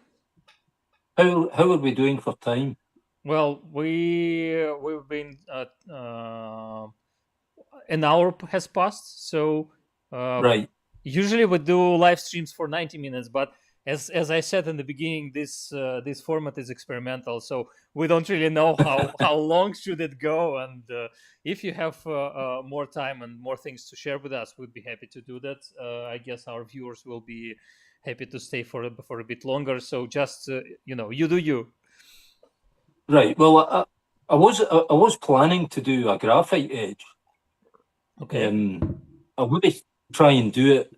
How are we doing for time? Well, we've been an hour has passed, so right. Usually we do live streams for 90 minutes, but as I said in the beginning, this format is experimental, so we don't really know how long should it go. And if you have more time and more things to share with us, we'd be happy to do that. I guess our viewers will be happy to stay for a bit longer. So just you do you. Right. Well, I was planning to do a graphite edge. Okay. I would try and do it.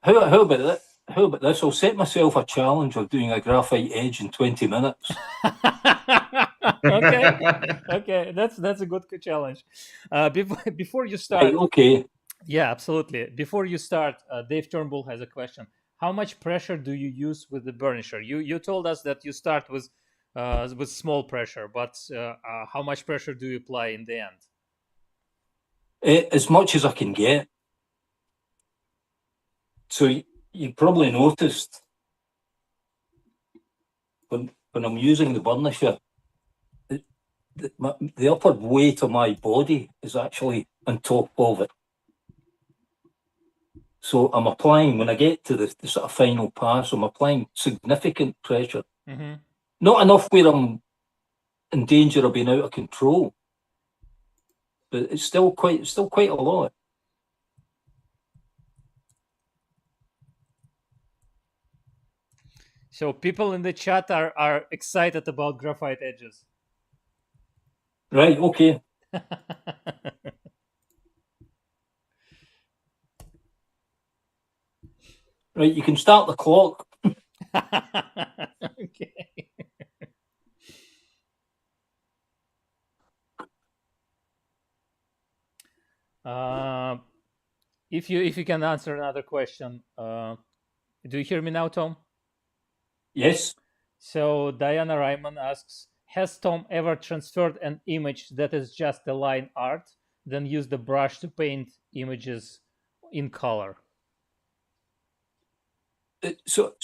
How about that? How about this? I'll set myself a challenge of doing a graphite edge in 20 minutes. Okay, that's a good challenge. Before you start, right, okay. Yeah, absolutely. Before you start, Dave Turnbull has a question. How much pressure do you use with the burnisher? You told us that you start with small pressure, but how much pressure do you apply in the end? As much as I can get. So you probably noticed when I'm using the burnisher, the upper weight of my body is actually on top of it. So I'm applying, when I get to the sort of final pass, I'm applying significant pressure. Mm-hmm. Not enough where I'm in danger of being out of control, but it's still quite a lot. So people in the chat are excited about graphite edges. Right, okay. Right, you can start the clock. Okay. If you can answer another question, do you hear me now, Tom? Yes. So Diana Ryman asks, has Tom ever transferred an image that is just a line art, then used the brush to paint images in color? So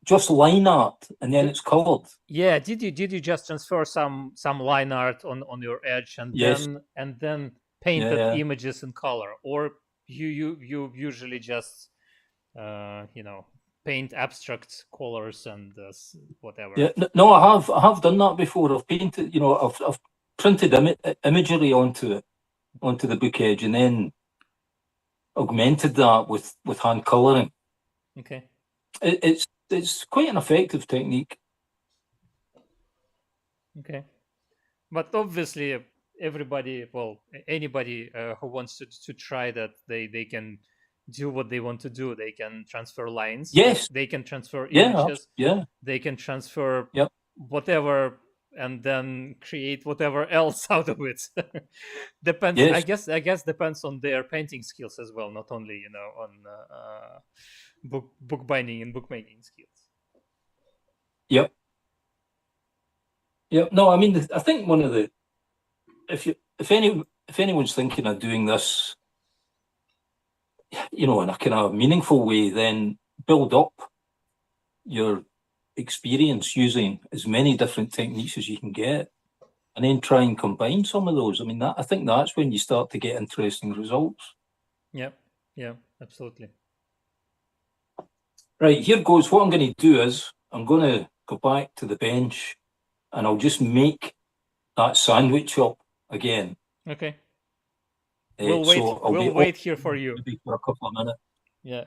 just line art and then it's colored. Yeah. Did you just transfer some line art on your edge and then painted images in color, or you usually just paint abstract colors and whatever? Yeah, no, I have done that before. I've painted, I've printed imagery onto the book edge and then augmented that with hand coloring. Okay. It's quite an effective technique. Okay, but obviously anybody who wants to try that, they can do what they want to do. They can transfer lines. Yes. They can transfer images. Yeah. They can transfer Yep. whatever and then create whatever else out of it. Depends. Yes. I guess depends on their painting skills as well, not only on bookbinding and bookmaking skills. Yep. Yep. No, I mean, I think one of the if anyone's thinking of doing this, in a kind of meaningful way, then build up your experience using as many different techniques as you can get, and then try and combine some of those. I mean, I think that's when you start to get interesting results. Yeah, absolutely. Right, here goes. What I'm going to do is I'm going to go back to the bench, and I'll just make that sandwich up again. Okay. We'll wait. We'll wait here for you. Maybe for a couple of minutes. Yeah.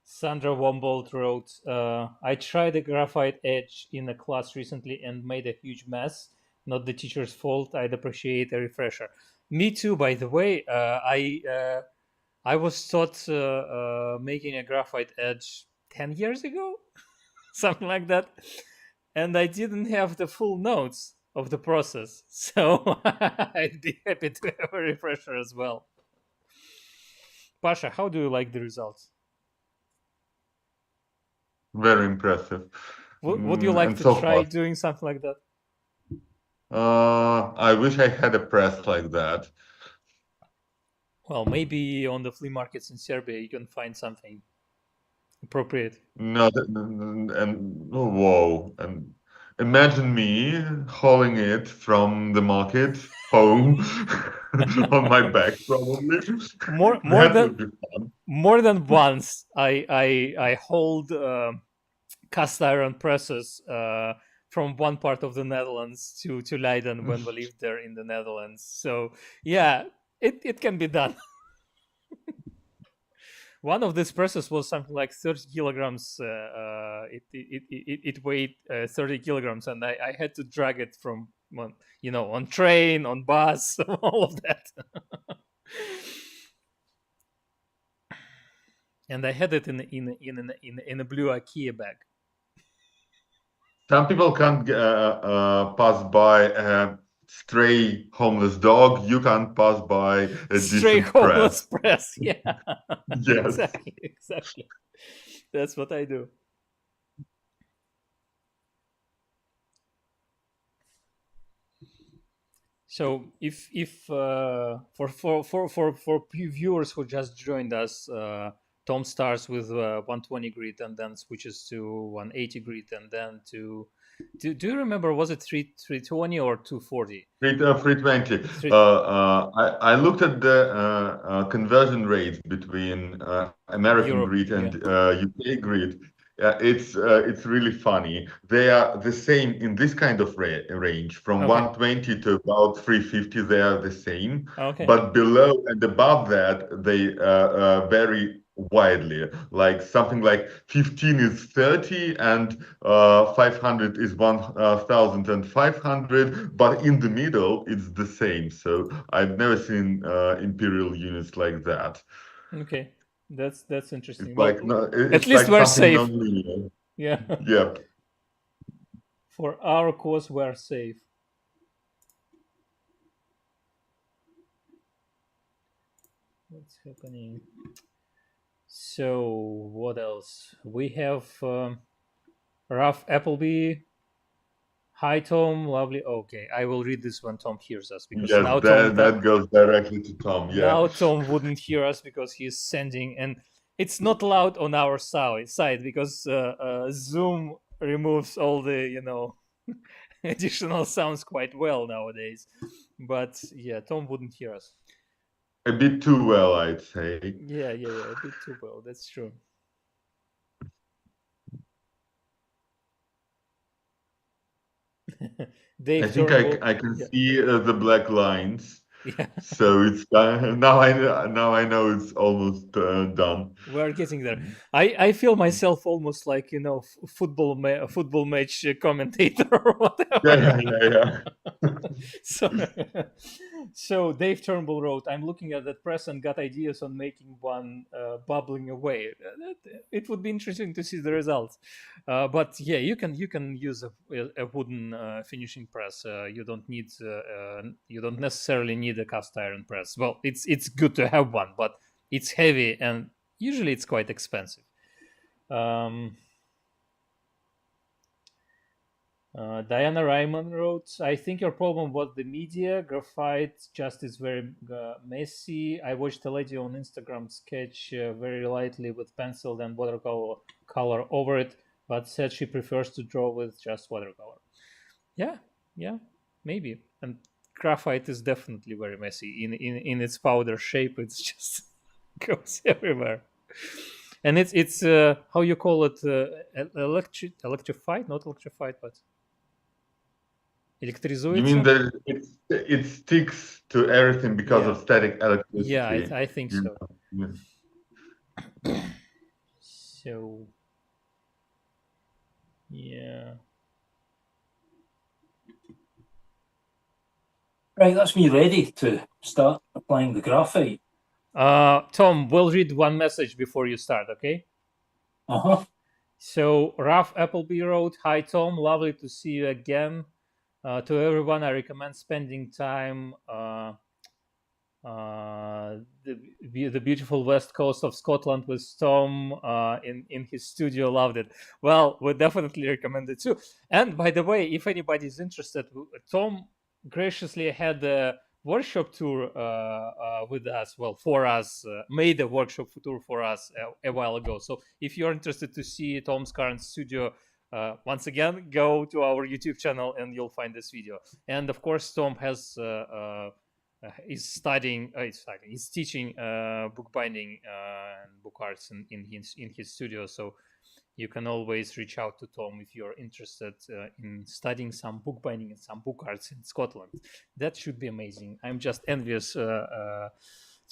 Sandra Wombold wrote, I tried a graphite edge in a class recently and made a huge mess. Not the teacher's fault. I'd appreciate a refresher. Me too, by the way. I was taught making a graphite edge 10 years ago, something like that. And I didn't have the full notes of the process. So I'd be happy to have a refresher as well. Pasha, how do you like the results? Very impressive. Would you like to try doing something like that? I wish I had a press like that. Well, maybe on the flea markets in Serbia you can find something appropriate. No, and whoa, and imagine me hauling it from the market home on my back, probably. More than once, I hold cast iron presses from one part of the Netherlands to Leiden when we lived there in the Netherlands. So yeah, it can be done. One of these presses was something like 30 kilograms. It weighed 30 kilograms, and I had to drag it from on train, on bus, all of that. And I had it in a blue IKEA bag. Some people can't pass by a stray homeless dog. You can't pass by a stray homeless press. Yeah. Yes. Exactly. That's what I do. So if for viewers who just joined us, Tom starts with 120 grit and then switches to 180 grit and then to do you remember, was it 320 or 240? 320. I looked at the conversion rates between American grit and UK grit. It's really funny. They are the same in this kind of range, from 120 to about 350. They are the same, but below and above that they vary widely. Like something like 15 is 30 and 500 is 1,500, but in the middle it's the same. So I've never seen imperial units like that. Okay. That's interesting. It's like at least we're safe. Yeah. Yep. For our cause, we're safe. What's happening? So what else? We have Ralph Appleby. Hi Tom, lovely. Okay, I will read this when Tom hears us, because now that goes directly to Tom. Yeah. Now Tom wouldn't hear us because he's sending, and it's not loud on our side because Zoom removes all the additional sounds quite well nowadays. But yeah, Tom wouldn't hear us. A bit too well, I'd say. Yeah, a bit too well. That's true. I think I can see the black lines. Yeah. So it's now I know it's almost done. We're getting there. I feel myself almost like football match commentator or whatever. Yeah. So So Dave Turnbull wrote, "I'm looking at that press and got ideas on making one bubbling away. It would be interesting to see the results. But yeah, you can use a wooden finishing press. You don't necessarily need a cast iron press. Well, it's good to have one, but it's heavy and usually it's quite expensive." Diana Ryman wrote, "I think your problem was the media. Graphite just is very messy. I watched a lady on Instagram sketch very lightly with pencil and watercolor color over it, but said she prefers to draw with just watercolor." Yeah, maybe. And graphite is definitely very messy. In its powder shape, it's just goes everywhere. And it's how you call it, electrified, not electrified, but You электризуется. mean that it sticks to everything because of static electricity? Yeah, I think so. Yeah. So, yeah. Right, that's me ready to start applying the graphite. Tom, we'll read one message before you start, okay? Uh-huh. So, Ralph Appleby wrote, "Hi, Tom. Lovely to see you again. To everyone, I recommend spending time the beautiful west coast of Scotland with Tom in his studio. Loved it." Well, we definitely recommend it too. And by the way, if anybody is interested, Tom graciously had a workshop tour with us. Well, for us, made a workshop tour for us a while ago. So if you're interested to see Tom's current studio, once again, go to our YouTube channel and you'll find this video. And of course, Tom has is teaching bookbinding and book arts in his studio. So you can always reach out to Tom if you're interested in studying some bookbinding and some book arts in Scotland. That should be amazing. I'm just envious to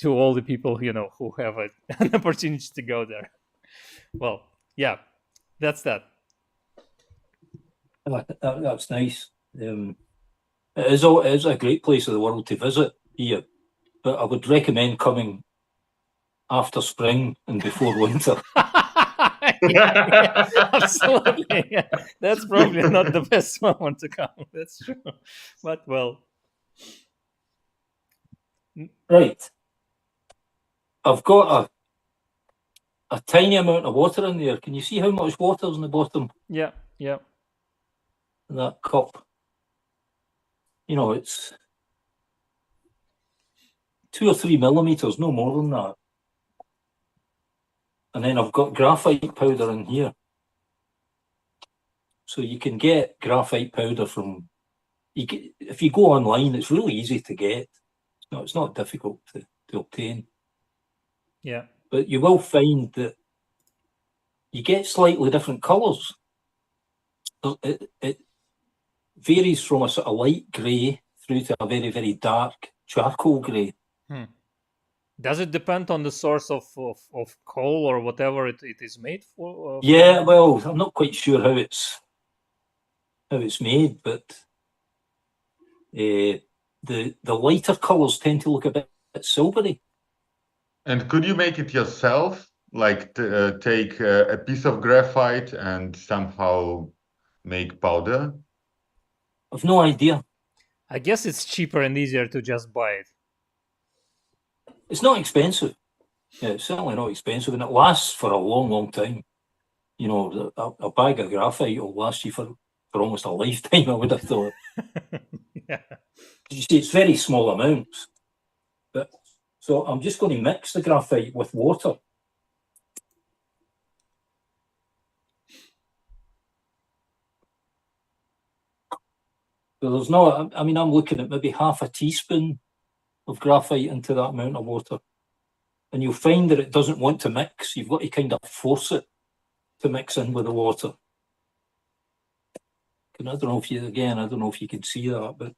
all the people who have an opportunity to go there. Well, yeah, that's that. That's nice. It is a great place of the world to visit here, but I would recommend coming after spring and before winter. Yeah, absolutely. Yeah. That's probably not the best moment to come. That's true. But well. Right. I've got a tiny amount of water in there. Can you see how much water's in the bottom? Yeah. Of that cup. It's 2 or 3 millimeters, no more than that. And then I've got graphite powder in here. So you can get graphite powder if you go online, it's really easy to get. It's not difficult to obtain. Yeah. But you will find that you get slightly different colours. It varies from a sort of light grey through to a very, very dark charcoal grey. Does it depend on the source of coal or whatever it is made for? Yeah, well, I'm not quite sure how it's made, but the lighter colours tend to look a bit silvery. And could you make it yourself? Like take a piece of graphite and somehow make powder? I've no idea. I guess it's cheaper and easier to just buy it. It's not expensive. Yeah, it's certainly not expensive, and it lasts for a long, long time. A bag of graphite will last you for almost a lifetime, I would have thought. Yeah. You see, it's very small amounts. So I'm just going to mix the graphite with water. So there's no, I'm looking at maybe half a teaspoon of graphite into that amount of water. And you'll find that it doesn't want to mix. You've got to kind of force it to mix in with the water. I don't know if you can see that, but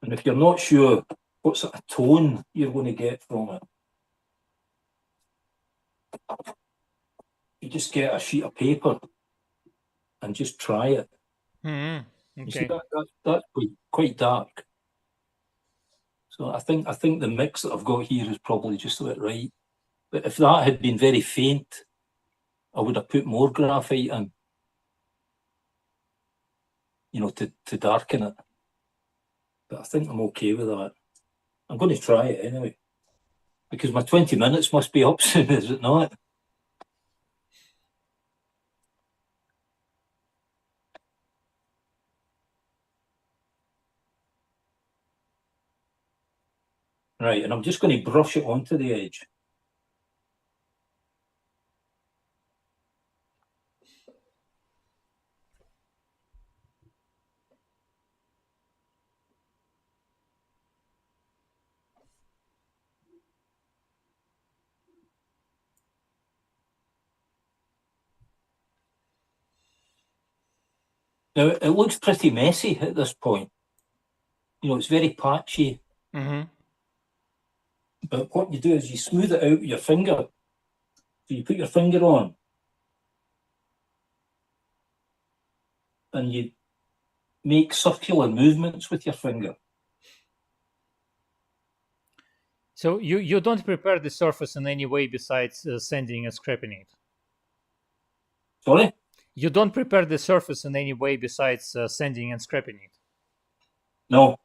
and if you're not sure what sort of tone you're going to get from it, you just get a sheet of paper and just try it. Okay. You see, that's quite dark. So I think the mix that I've got here is probably just about right. But if that had been very faint, I would have put more graphite in, to darken it. But I think I'm okay with that. I'm going to try it anyway, because my 20 minutes must be up soon, is it not? Right, and I'm just going to brush it onto the edge. Now, it looks pretty messy at this point. It's very patchy. Mm-hmm. But what you do is you smooth it out with your finger. So you put your finger on and you make circular movements with your finger. So you don't prepare the surface in any way besides sanding and scraping it? Sorry? You don't prepare the surface in any way besides sanding and scraping it? No.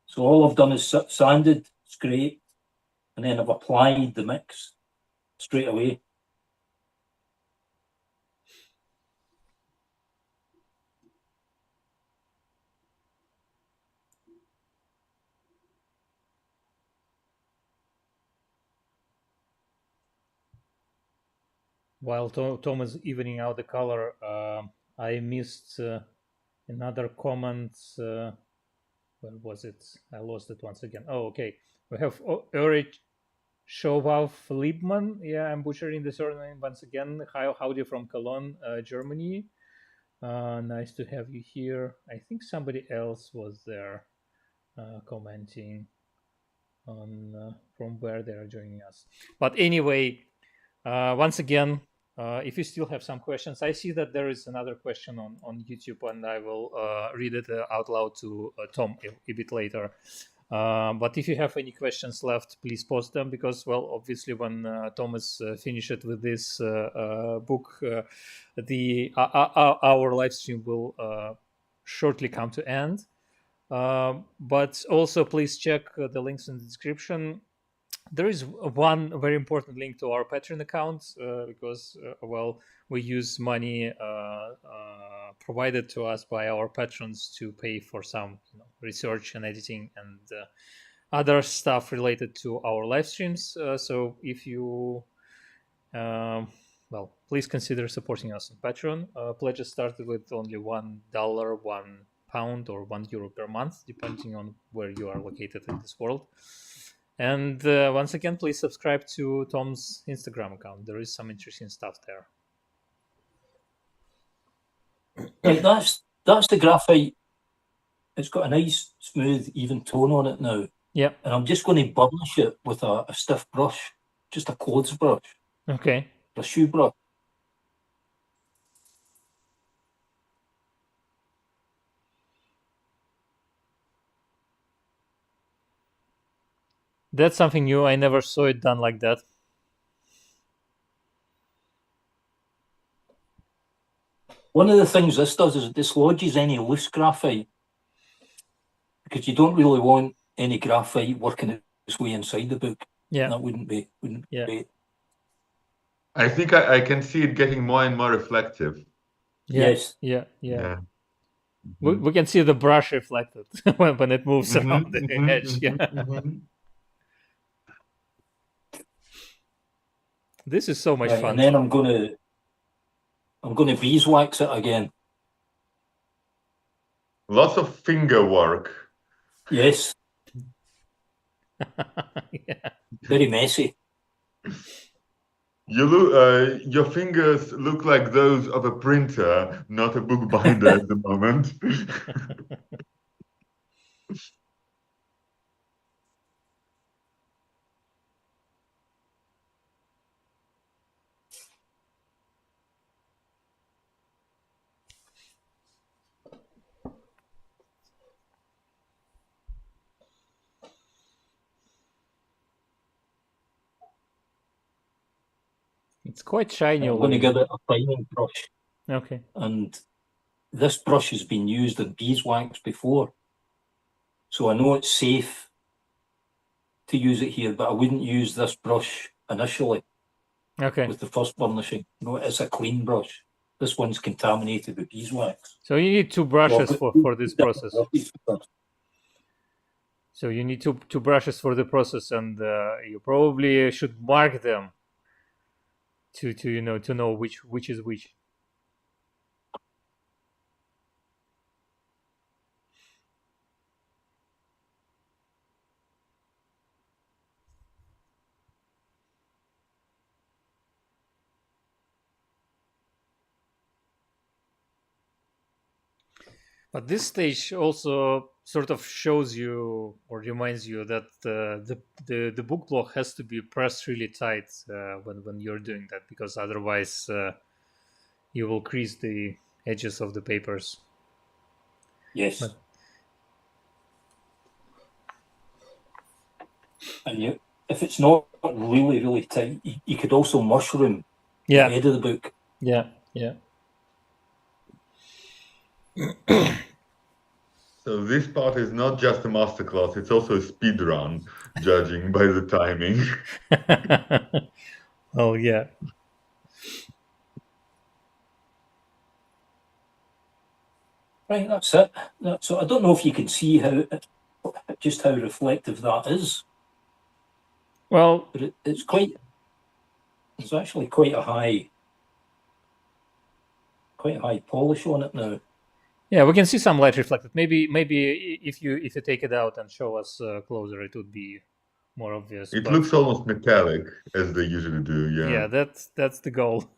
So all I've done is sanded, scraped, and then I've applied the mix straight away. While Tom is evening out the color, I missed another comment. Where was it? I lost it once again. Oh, okay. We have Ulrich Schowauf Liebmann. Yeah, I'm butchering the surname once again. Howdy from Cologne, Germany. Nice to have you here. I think somebody else was there commenting on from where they are joining us. But anyway, once again, if you still have some questions, I see that there is another question on YouTube, and I will read it out loud to Tom a bit later. But if you have any questions left, please post them, because, well, obviously when Thomas finished with this book, our live stream will shortly come to end. But also please check the links in the description. There is one very important link to our Patreon account, because, well, we use money provided to us by our patrons to pay for some research and editing and other stuff related to our live streams. So if you, well, please consider supporting us on Patreon. Pledges started with only $1, £1, or €1 per month, depending on where you are located in this world. And once again, please subscribe to Tom's Instagram account. There is some interesting stuff there. Right, that's the graphite. It's got a nice, smooth, even tone on it now. Yeah. And I'm just going to burnish it with a stiff brush, just a clothes brush. Okay. A shoe brush. That's something new. I never saw it done like that. One of the things this does is it dislodges any loose graphite, because you don't really want any graphite working its way inside the book. Yeah. That wouldn't be great. I think I can see it getting more and more reflective. Yeah. Yes. Yeah. Mm-hmm. We can see the brush reflected when it moves around the edge. Yeah. This is so much fun. And then I'm gonna beeswax it again. Lots of finger work. Yes. Yeah. Very messy. Your fingers look like those of a printer, not a bookbinder at the moment. It's quite shiny. I'm going to give it a fining brush. Okay. And this brush has been used in beeswax before. So I know it's safe to use it here, but I wouldn't use this brush initially Okay. with the first burnishing. No, it's a clean brush. This one's contaminated with beeswax. So you need two brushes for this process. So you need two brushes for the process, and you probably should mark them to know which is which. But this stage also sort of shows you or reminds you that the book block has to be pressed really tight when you're doing that, because otherwise you will crease the edges of the papers. Yes. And if it's not really, really tight, you could also mushroom the head of the book. Yeah. So this part is not just a masterclass, it's also a speed run, judging by the timing. Oh, yeah. Right, that's it. So I don't know if you can see how reflective that is. Well, but it's actually quite a high polish on it now. Yeah, we can see some light reflected. Maybe if you take it out and show us closer, it would be more obvious. It looks almost metallic, as they usually do. Yeah, that's the goal.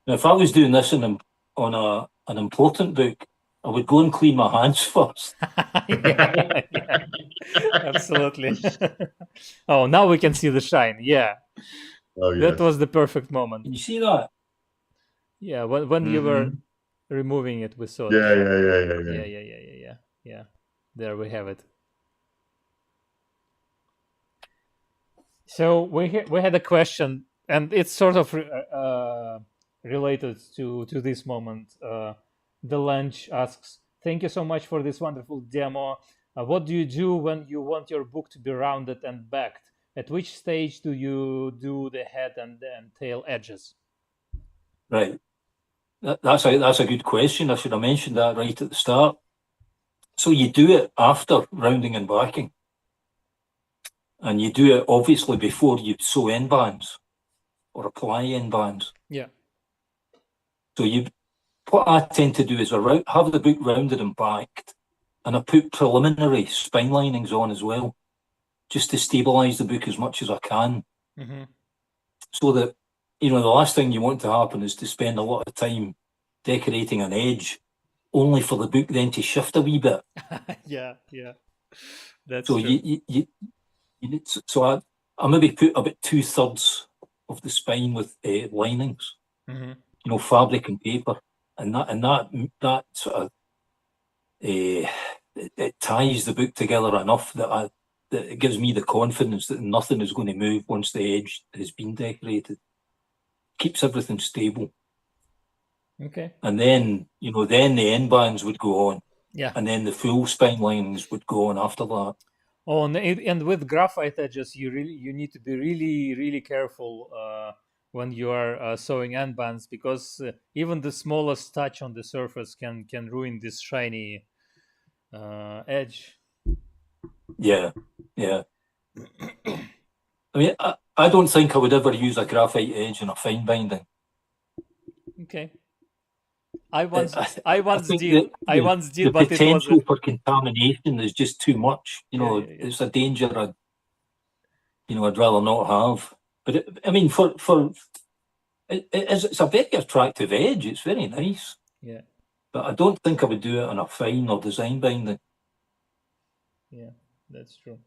Now, if I was doing this on an important book, I would go and clean my hands first. yeah, absolutely. Oh, now we can see the shine. Yeah. Oh, yes. That was the perfect moment. Can you see that? Yeah, when you were removing it, we saw. Yeah. There we have it. So we had a question, and it's sort of related to this moment. The Lunch asks, "Thank you so much for this wonderful demo. What do you do when you want your book to be rounded and backed? At which stage do you do the head and tail edges?" Right. That's a good question. I should have mentioned that right at the start. So you do it after rounding and backing. And you do it obviously before you sew end bands or apply end bands. Yeah. So what I tend to do is I have the book rounded and backed, and I put preliminary spine linings on as well, just to stabilise the book as much as I can. Mm-hmm. So that, the last thing you want to happen is to spend a lot of time decorating an edge, only for the book then to shift a wee bit. Yeah. That's so true. So I maybe put about 2/3 of the spine with linings, fabric and paper, and that sort of it ties the book together enough that it gives me the confidence that nothing is going to move once the edge has been decorated. Keeps everything stable. Okay. And then then the end bands would go on. Yeah. And then the full spine lines would go on after that. Oh, and with graphite edges, you need to be really, really careful when you are sewing end bands, because even the smallest touch on the surface can ruin this shiny edge. Yeah. I mean, I don't think I would ever use a graphite edge in a fine binding. Okay. I once did, the but potential for contamination is just too much. It's a danger I'd rather not have. But it's a very attractive edge. It's very nice. Yeah. But I don't think I would do it on a fine or design binding. Yeah, that's true.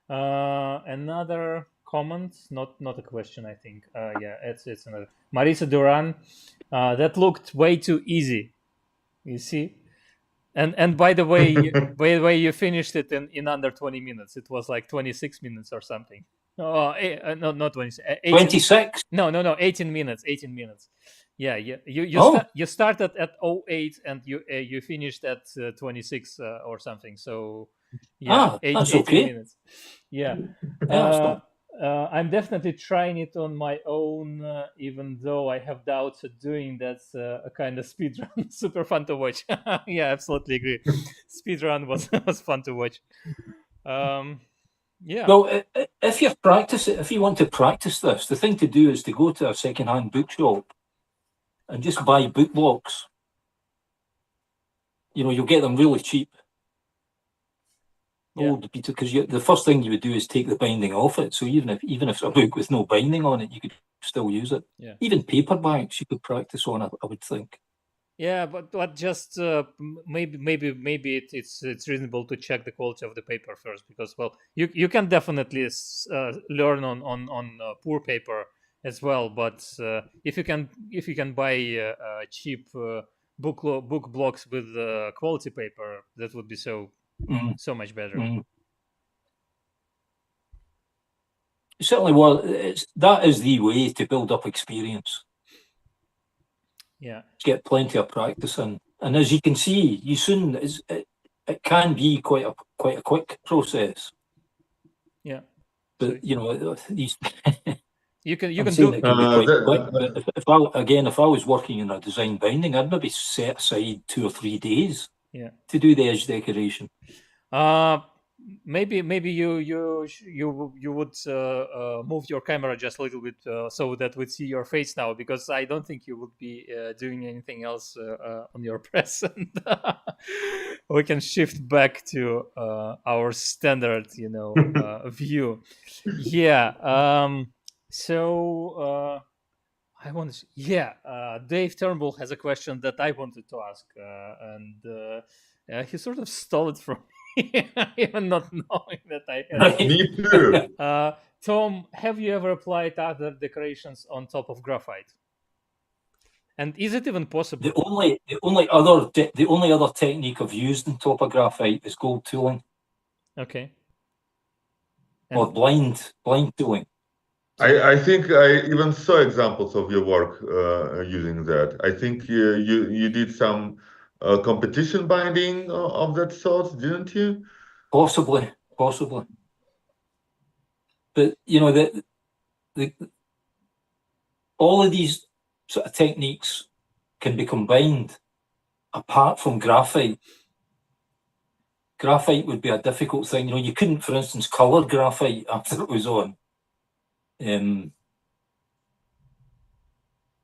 Another comment, not a question, I think. It's another. Marisa Duran, that looked way too easy. You see? And by the way, you finished it in under 20 minutes. It was like 26 minutes or something. Oh, no, not 26. 26. No, 18 minutes. 18 minutes. Yeah, you started at 08 and you finished at 26 or something. So yeah, that's 18 okay. minutes. Yeah. Yeah, I'm definitely trying it on my own, even though I have doubts of doing that. A kind of speed run, super fun to watch. Yeah, absolutely agree. Speed run was fun to watch. Yeah. Well, if you want to practice this, the thing to do is to go to a second-hand bookshop and just buy book blocks. You'll get them really cheap. Yeah. Because the first thing you would do is take the binding off it. So even if it's a book with no binding on it, you could still use it. Yeah. Even paperbacks you could practice on, I would think. Yeah, but just maybe it's reasonable to check the quality of the paper first, because you can definitely learn on poor paper as well. But if you can buy cheap book blocks with quality paper, that would be so much better. Certainly, that is the way to build up experience. Yeah, get plenty of practice in, and as you can see, it can be quite a quick process. Yeah, but these. You can do it can be quite quick. But if I was working in a design binding, I'd maybe set aside 2 or 3 days. Yeah. To do the edge decoration. Maybe you would move your camera just a little bit so that we'd see your face now, because I don't think you would be doing anything else on your press. And we can shift back to our standard, view. Yeah. So I want to. Dave Turnbull has a question that I wanted to ask, and he sort of stole it from me, even not knowing that I had. Me too. Tom, have you ever applied other decorations on top of graphite? And is it even possible? The only other technique I've used on top of graphite is gold tooling. Okay. Or blind tooling. I think I even saw examples of your work using that. I think you did some competition binding of that sort, didn't you? Possibly. But all of these sort of techniques can be combined. Apart from graphite, graphite would be a difficult thing. You couldn't, for instance, color graphite after it was on. And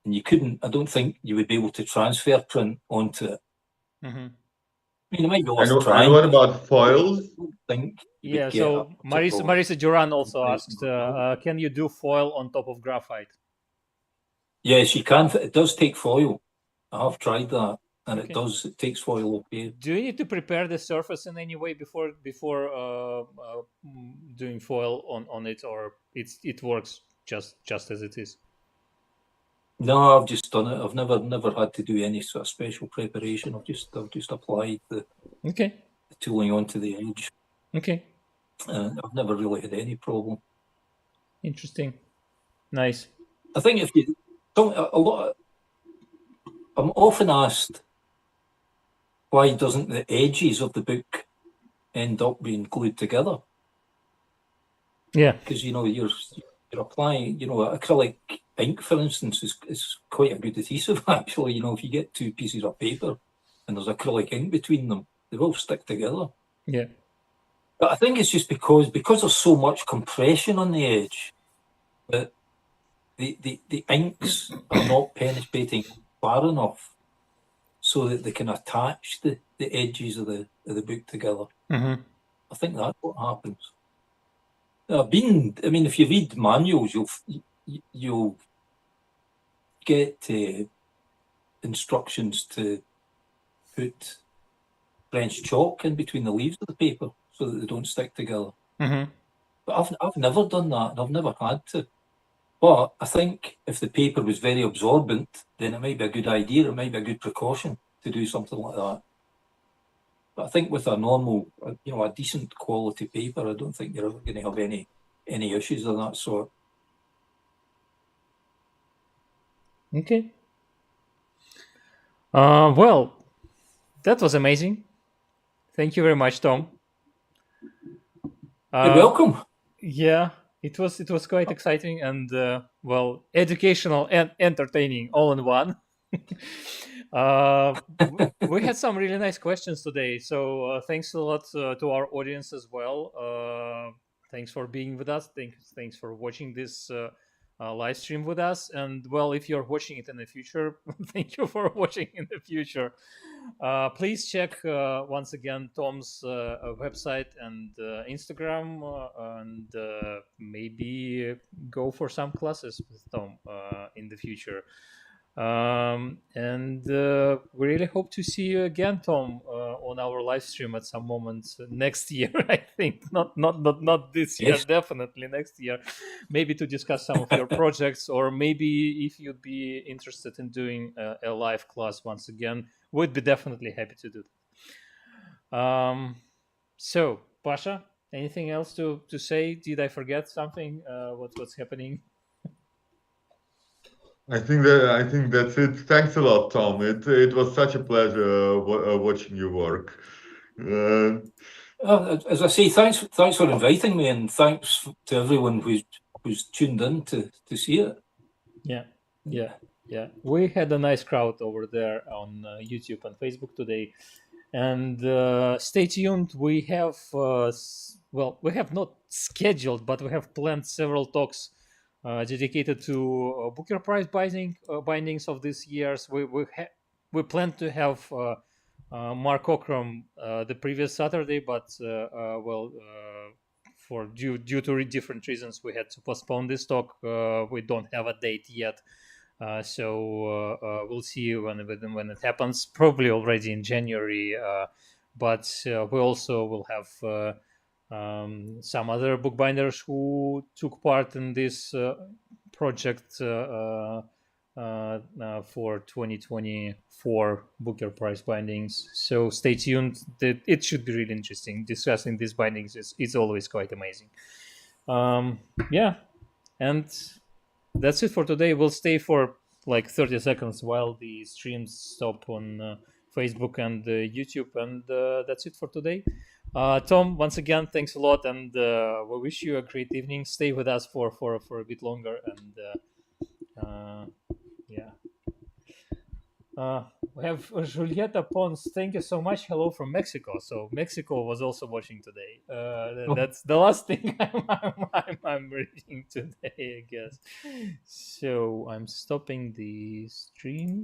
you couldn't. I don't think you would be able to transfer print onto it. Mm-hmm. I mean, it might be worth and trying. what about foils? Yeah. So Marisa Duran also asked, can you do foil on top of graphite? Yes, you can. It does take foil. I have tried that, and okay. It does. It takes foil. Okay. Do you need to prepare the surface in any way before doing foil on it, or it works just as it is? No, I've just done it. I've never had to do any sort of special preparation. I've just applied the tooling onto the edge. Okay. I've never really had any problem. Interesting. Nice. I think if you don't I'm often asked, why doesn't the edges of the book end up being glued together? Yeah. Because you're applying, acrylic ink, for instance, is quite a good adhesive actually. If you get 2 pieces of paper and there's acrylic ink between them, they will stick together. Yeah. But I think it's just because there's so much compression on the edge that the inks are not penetrating far enough so that they can attach the edges of the book together. Mm-hmm. I think that's what happens. If you read manuals, you'll get instructions to put French chalk in between the leaves of the paper so that they don't stick together. Mm-hmm. But I've never done that, and I've never had to. But I think if the paper was very absorbent, then it might be a good idea. It might be a good precaution. do something like that. But I think with a normal, a decent quality paper, I don't think you're ever going to have any issues of that sort. Okay. Well, that was amazing. Thank you very much, Tom. You're welcome. Yeah, it was quite exciting and educational and entertaining all in one. We had some really nice questions today, so thanks a lot to our audience as well. Thanks for being with us. Thanks for watching this live stream with us. And well, if you're watching it in the future, thank you for watching in the future. Please check once again Tom's website and Instagram, and maybe go for some classes with Tom in the future. And we really hope to see you again, Tom, on our live stream at some moment next year. I think not this year, Yes. definitely next year. Maybe to discuss some of your projects, or maybe if you'd be interested in doing a live class once again, we'd be definitely happy to do that. So, Pasha, anything else to say? Did I forget something? What's happening? I think that's it. Thanks a lot, Tom. It was such a pleasure watching your work. As I say, thanks for inviting me, and thanks to everyone who's tuned in to see it. Yeah. We had a nice crowd over there on YouTube and Facebook today, and stay tuned. We have we have not scheduled, but we have planned several talks dedicated to Booker Prize bindings of this year's. We plan to have Mark Ockram the previous Saturday, but for due to different reasons, we had to postpone this talk. We don't have a date yet, so we'll see when it happens. Probably already in January, but we also will have some other bookbinders who took part in this project for 2024 Booker Prize bindings. So stay tuned. It should be really interesting. Discussing these bindings is always quite amazing. Yeah, and that's it for today. We'll stay for like 30 seconds while the streams stop on Facebook and YouTube, and that's it for today. Tom, once again, thanks a lot, and we wish you a great evening. Stay with us for a bit longer, and we have Julieta Pons. Thank you so much. Hello from Mexico. So Mexico was also watching today. That's the last thing I'm reading today, I guess. So I'm stopping the stream.